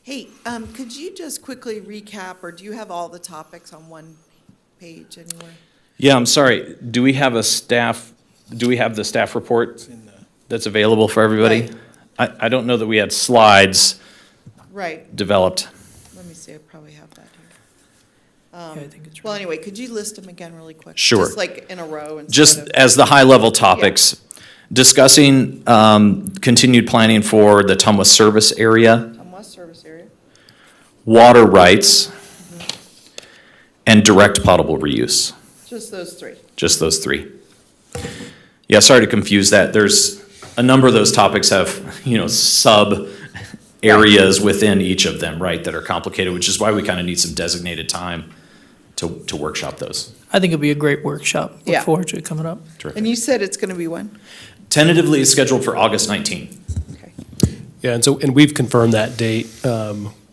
Hey, could you just quickly recap, or do you have all the topics on one page anywhere? Yeah, I'm sorry. Do we have the staff report that's available for everybody? Right. I don't know that we had slides Right. developed. Let me see, I probably have that here. I think it's Well, anyway, could you list them again really quick? Sure. Just like in a row instead Just of. as the high-level topics, discussing continued planning for the TUMWA service area, TUMWA service area. water rights, and direct potable reuse. Just those three. Just those three. Yeah, sorry to confuse that. There's a number of those topics have, sub areas within each of them, right, that are complicated, which is why we kind of need some designated time to workshop those. I think it'd be a great workshop. Look Yeah. forward to it coming up. Terrific. And you said it's going to be when? Tentatively it's scheduled for August 19th. Yeah, and we've confirmed that date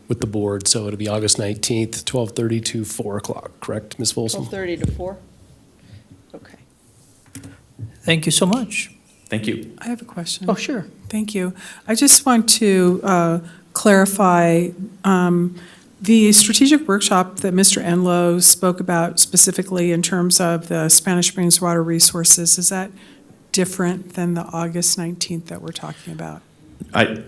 with the board, so it'll be August 19th, 12:30 to 4 o'clock, correct, Ms. Folsom? 12:30 to 4? Okay. Thank you so much. Thank you. I have a question. Oh, sure. Thank you. I just want to clarify the strategic workshop that Mr. Enlow spoke about specifically in terms of the Spanish Springs water resources. Is that different than the August 19th that we're talking about? I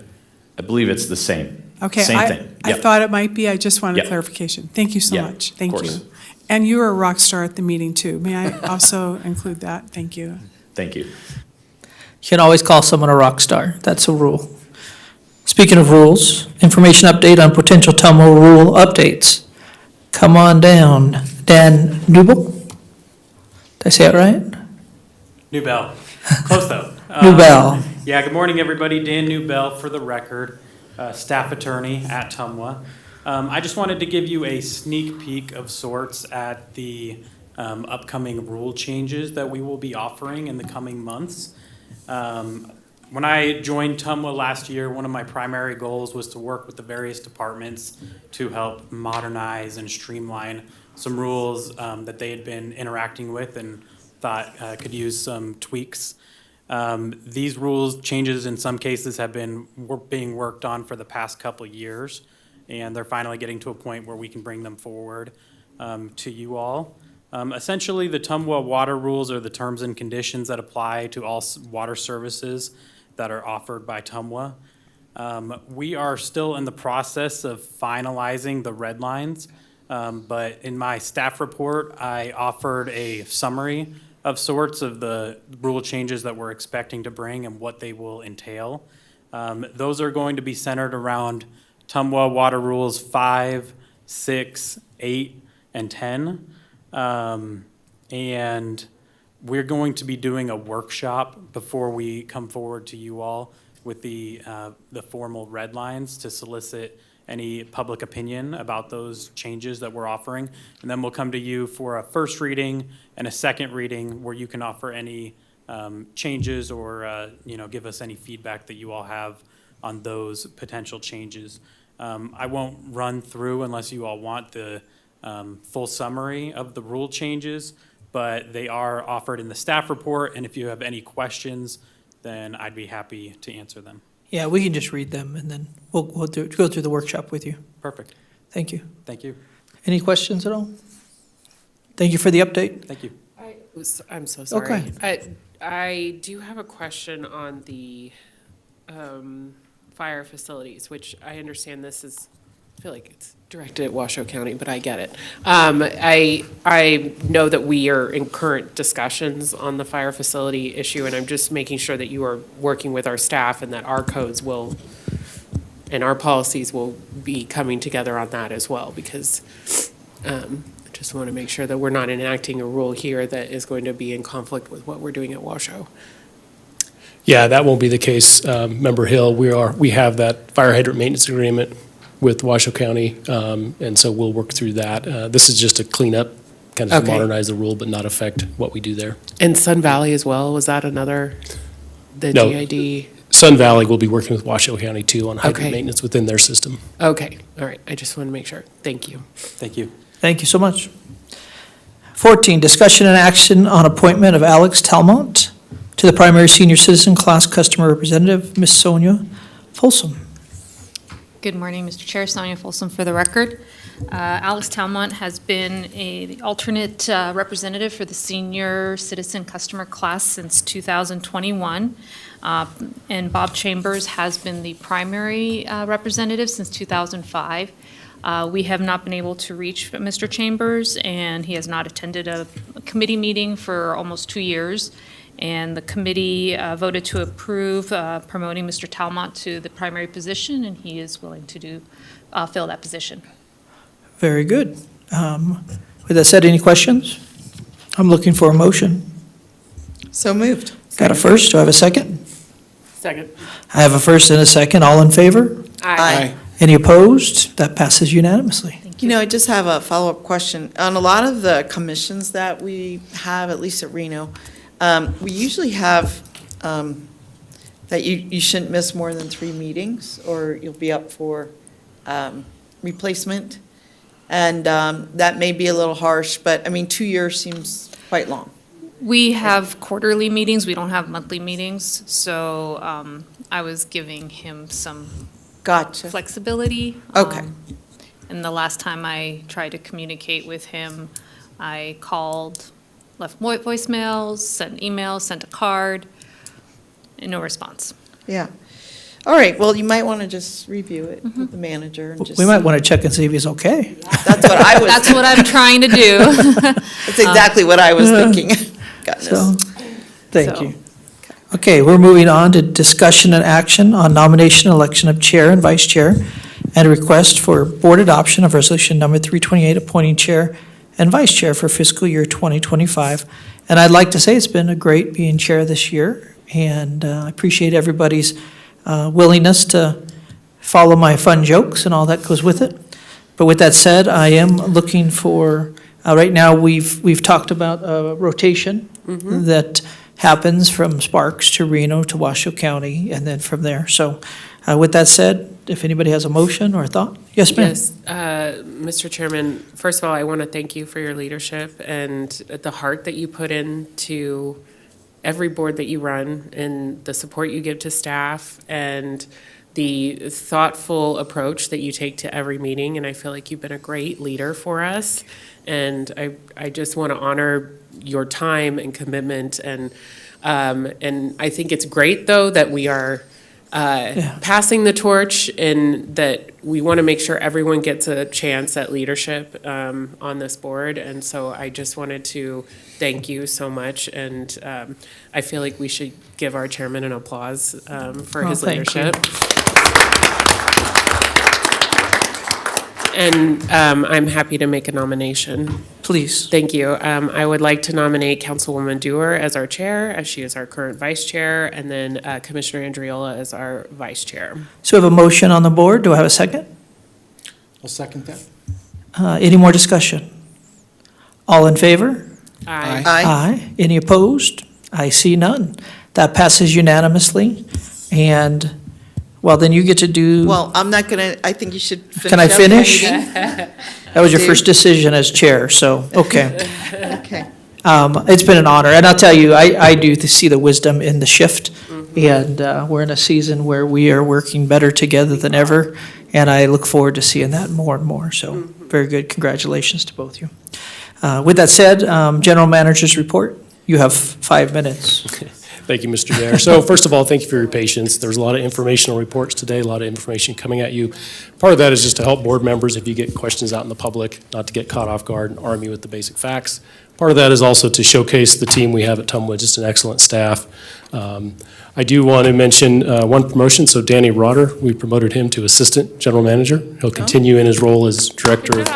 believe it's the same. Okay. Same thing. I Yep. thought it might be. I just wanted Yep. clarification. Thank you so Yeah, much. of Thank course. you. And you were a rock star at the meeting, too. May I also include that? Thank you. Thank you. You can always call someone a rock star. That's a rule. Speaking of rules, information update on potential Tumwa rule updates. Come on down. Dan Newell? Did I say it right? Newbell. Close though. Newbell. Yeah, good morning, everybody. Dan Newbell for the record, staff attorney at Tumwa. I just wanted to give you a sneak peek of sorts at the upcoming rule changes that we will be offering in the coming months. When I joined Tumwa last year, one of my primary goals was to work with the various departments to help modernize and streamline some rules that they had been interacting with and thought could use some tweaks. These rules changes in some cases have been being worked on for the past couple years, and they're finally getting to a point where we can bring them forward to you all. Essentially, the Tumwa water rules are the terms and conditions that apply to all water services that are offered by Tumwa. We are still in the process of finalizing the red lines, but in my staff report, I offered a summary of sorts of the rule changes that we're expecting to bring and what they will entail. Those are going to be centered around Tumwa Water Rules 5, 6, 8, and 10. And we're going to be doing a workshop before we come forward to you all with the formal red lines to solicit any public opinion about those changes that we're offering. And then we'll come to you for a first reading and a second reading where you can offer any changes or give us any feedback that you all have on those potential changes. I won't run through unless you all want the full summary of the rule changes, but they are offered in the staff report, and if you have any questions, then I'd be happy to answer them. Yeah, we can just read them, and then we'll go through the workshop with you. Perfect. Thank you. Thank you. Any questions at all? Thank you for the update. Thank you. I'm so sorry. Okay. I do have a question on the fire facilities, which I understand this is, I feel like it's directed at Washoe County, but I get it. I know that we are in current discussions on the fire facility issue, and I'm just making sure that you are working with our staff and that our codes will, and our policies will be coming together on that as well, because I just want to make sure that we're not enacting a rule here that is going to be in conflict with what we're doing at Washoe. Yeah, that won't be the case. Member Hill, we have that fire hydrant maintenance agreement with Washoe County, and so we'll work through that. This is just a cleanup, kind of Okay. modernize the rule, but not affect what we do there. And Sun Valley as well, was that another, the No. GID? Sun Valley will be working with Washoe County too on hydrant Okay. maintenance within their system. Okay, all right, I just want to make sure. Thank you. Thank you. Thank you so much. 14, discussion and action on appointment of Alex Talmont to the primary senior citizen class customer representative, Ms. Sonia Folsom. Good morning, Mr. Chair. Sonia Folsom for the record. Alex Talmont has been the alternate representative for the senior citizen customer class since 2021. And Bob Chambers has been the primary representative since 2005. We have not been able to reach Mr. Chambers, and he has not attended a committee meeting for almost 2 years. And the committee voted to approve promoting Mr. Talmont to the primary position, and he is willing to fill that position. Very good. With that said, any questions? I'm looking for a motion. So moved. Got a first? Do I have a second? Second. I have a first and a second. All in favor? Aye. Any opposed? That passes unanimously. You know, I just have a follow-up question. On a lot of the commissions that we have, at least at Reno, we usually have that you shouldn't miss more than 3 meetings, or you'll be up for replacement. And that may be a little harsh, but, I mean, 2 years seems quite long. We have quarterly meetings, we don't have monthly meetings, so I was giving him some Gotcha. flexibility. Okay. And the last time I tried to communicate with him, I called, left voicemails, sent emails, sent a card, and no response. Yeah. All right, well, you might want to just review it with the manager and just. We might want to check and see if he's okay. That's what I was. That's what I'm trying to do. That's exactly what I was thinking. Goodness. So, thank So- you. Okay, we're moving on to discussion and action on nomination and election of chair and vice chair, and a request for board adoption of resolution number 328, appointing chair and vice chair for fiscal year 2025. And I'd like to say it's been a great being chair this year, and I appreciate everybody's willingness to follow my fun jokes and all that goes with it. But with that said, I am looking for, right now, we've talked about a rotation that happens from Sparks to Reno to Washoe County, and then from there. So with that said, if anybody has a motion or a thought? Yes, ma'am. Yes, Mr. Chairman, first of all, I want to thank you for your leadership and the heart that you put into every board that you run, and the support you give to staff, and the thoughtful approach that you take to every meeting. And I feel like you've been a great leader for us. And I just want to honor your time and commitment. And I think it's great, though, that we are passing the torch, and that we want to make sure everyone gets a chance at leadership on this board. And so I just wanted to thank you so much. And I feel like we should give our chairman an applause for his thank you. leadership. And I'm happy to make a nomination. Please. Thank you. I would like to nominate Councilwoman Dewar as our chair, as she is our current vice chair, and then Commissioner Andriola as our vice chair. So we have a motion on the board. Do I have a second? I'll second that. Any more discussion? All in favor? Aye. Aye. Any opposed? I see none. That passes unanimously. And, well, then you get to do, Well, I'm not gonna, I think you should finish. Can I up my finish? meeting. that was your first decision as chair, so, okay. Okay. It's been an honor, and I'll tell you, I do see the wisdom in the shift, and we're in a season where we are working better together than ever, and I look forward to seeing that more and more, so very good. Congratulations to both of you. With that said, General Manager's report, you have 5 minutes. Thank you, Mr. Mayor. So first of all, thank you for your patience. There's a lot of informational reports today, a lot of information coming at you. Part of that is just to help board members, if you get questions out in the public, not to get caught off guard and arm you with the basic facts. Part of that is also to showcase the team we have at Tumwa, just an excellent staff. I do want to mention one promotion. So Danny Rotter, we promoted him to Assistant General Manager. He'll continue in his role as Director of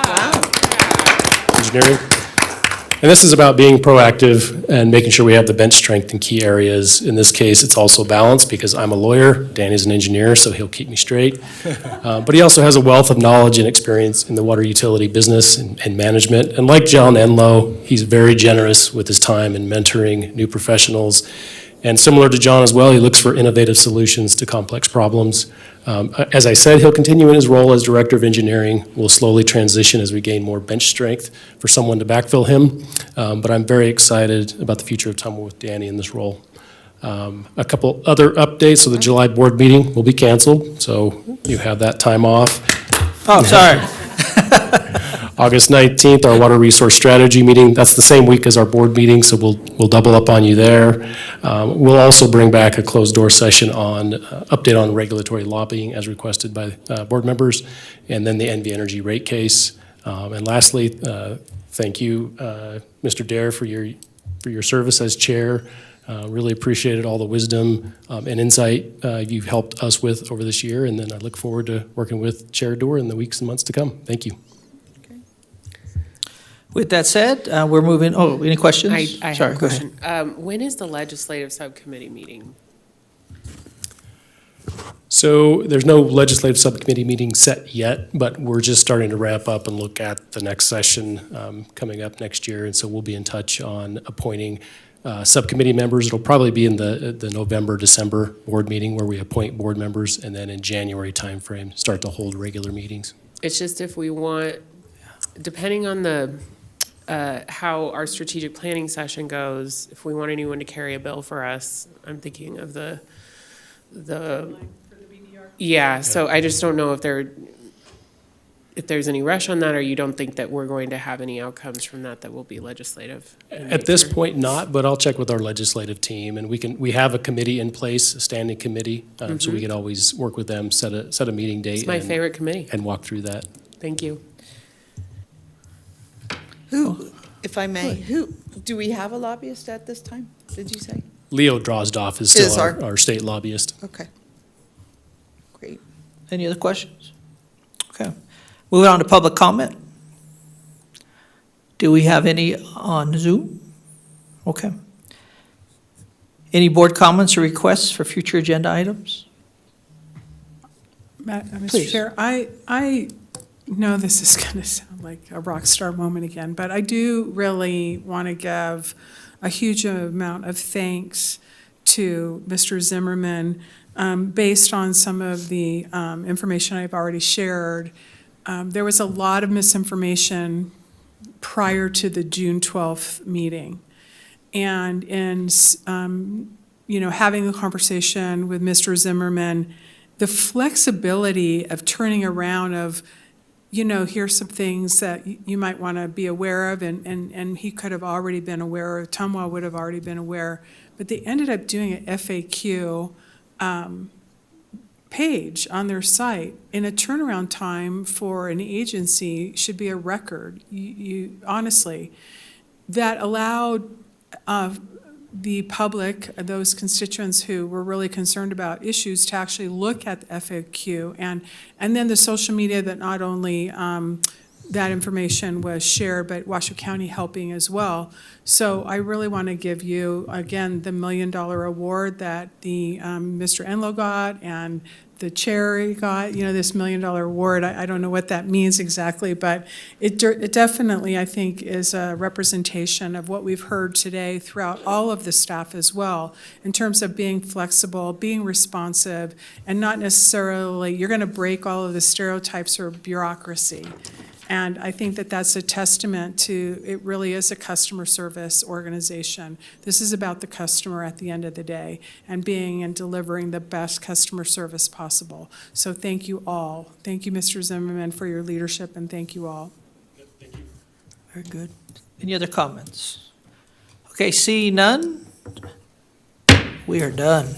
Engineering. And this is about being proactive and making sure we have the bench strength in key areas. In this case, it's also balanced because I'm a lawyer, Danny's an engineer, so he'll keep me straight. But he also has a wealth of knowledge and experience in the water utility business and management. And like John Enlow, he's very generous with his time in mentoring new professionals. And similar to John as well, he looks for innovative solutions to complex problems. As I said, he'll continue in his role as Director of Engineering. We'll slowly transition as we gain more bench strength for someone to backfill him. But I'm very excited about the future of Tumwa with Danny in this role. A couple other updates. So the July board meeting will be canceled, so you have that time off. Oh, sorry. August 19th, our water resource strategy meeting. That's the same week as our board meeting, so we'll double up on you there. We'll also bring back a closed door session on update on regulatory lobbying as requested by board members, and then the NV Energy rate case. And lastly, thank you, Mr. Dare, for your service as chair. Really appreciated all the wisdom and insight you've helped us with over this year, and then I look forward to working with Chair Dewar in the weeks and months to come. Thank you. With that said, we're moving, any questions? I have Sorry, a go ahead. question. When is the legislative subcommittee meeting? So there's no legislative subcommittee meeting set yet, but we're just starting to ramp up and look at the next session coming up next year. And so we'll be in touch on appointing subcommittee members. It'll probably be in the November, December board meeting where we appoint board members, and then in January timeframe, start to hold regular meetings. It's just if we want, depending on how our strategic planning session goes, if we want anyone to carry a bill for us, I'm thinking of the yeah, so I just don't know if they're, if there's any rush on that, or you don't think that we're going to have any outcomes from that that will be legislative in At this nature? point, not, but I'll check with our legislative team, and we have a committee in place, a standing committee, so we could always work with them, set a meeting date. It's my and- favorite committee. And walk through that. Thank you. Who, if I may, do we have a lobbyist at this time, did you say? Leo Drozdoff is Is still our- our state lobbyist. Okay. Great. Any other questions? Okay. Moving on to public comment. Do we have any on Zoom? Okay. Any board comments or requests for future agenda items? Mr. Please. Chair, I know this is going to sound like a rock star moment again, but I do really want to give a huge amount of thanks to Mr. Zimmerman, based on some of the information I've already shared. There was a lot of misinformation prior to the June 12th meeting. And in, having a conversation with Mr. Zimmerman, the flexibility of turning around of, here's some things that you might want to be aware of, and he could have already been aware, or Tumwa would have already been aware, but they ended up doing an FAQ page on their site, and a turnaround time for an agency should be a record. Honestly, that allowed the public, those constituents who were really concerned about issues, to actually look at the FAQ, and then the social media that not only that information was shared, but Washoe County helping as well. So I really want to give you, again, the $1 million award that the Mr. Enlow got and the chair got, this $1 million award. I don't know what that means exactly, but it definitely, I think, is a representation of what we've heard today throughout all of the staff as well, in terms of being flexible, being responsive, and not necessarily, you're going to break all of the stereotypes or bureaucracy. And I think that that's a testament to, it really is a customer service organization. This is about the customer at the end of the day, and being and delivering the best customer service possible. So thank you all. Thank you, Mr. Zimmerman, for your leadership, and thank you all. Very good. Any other comments? Okay, see none? We are done.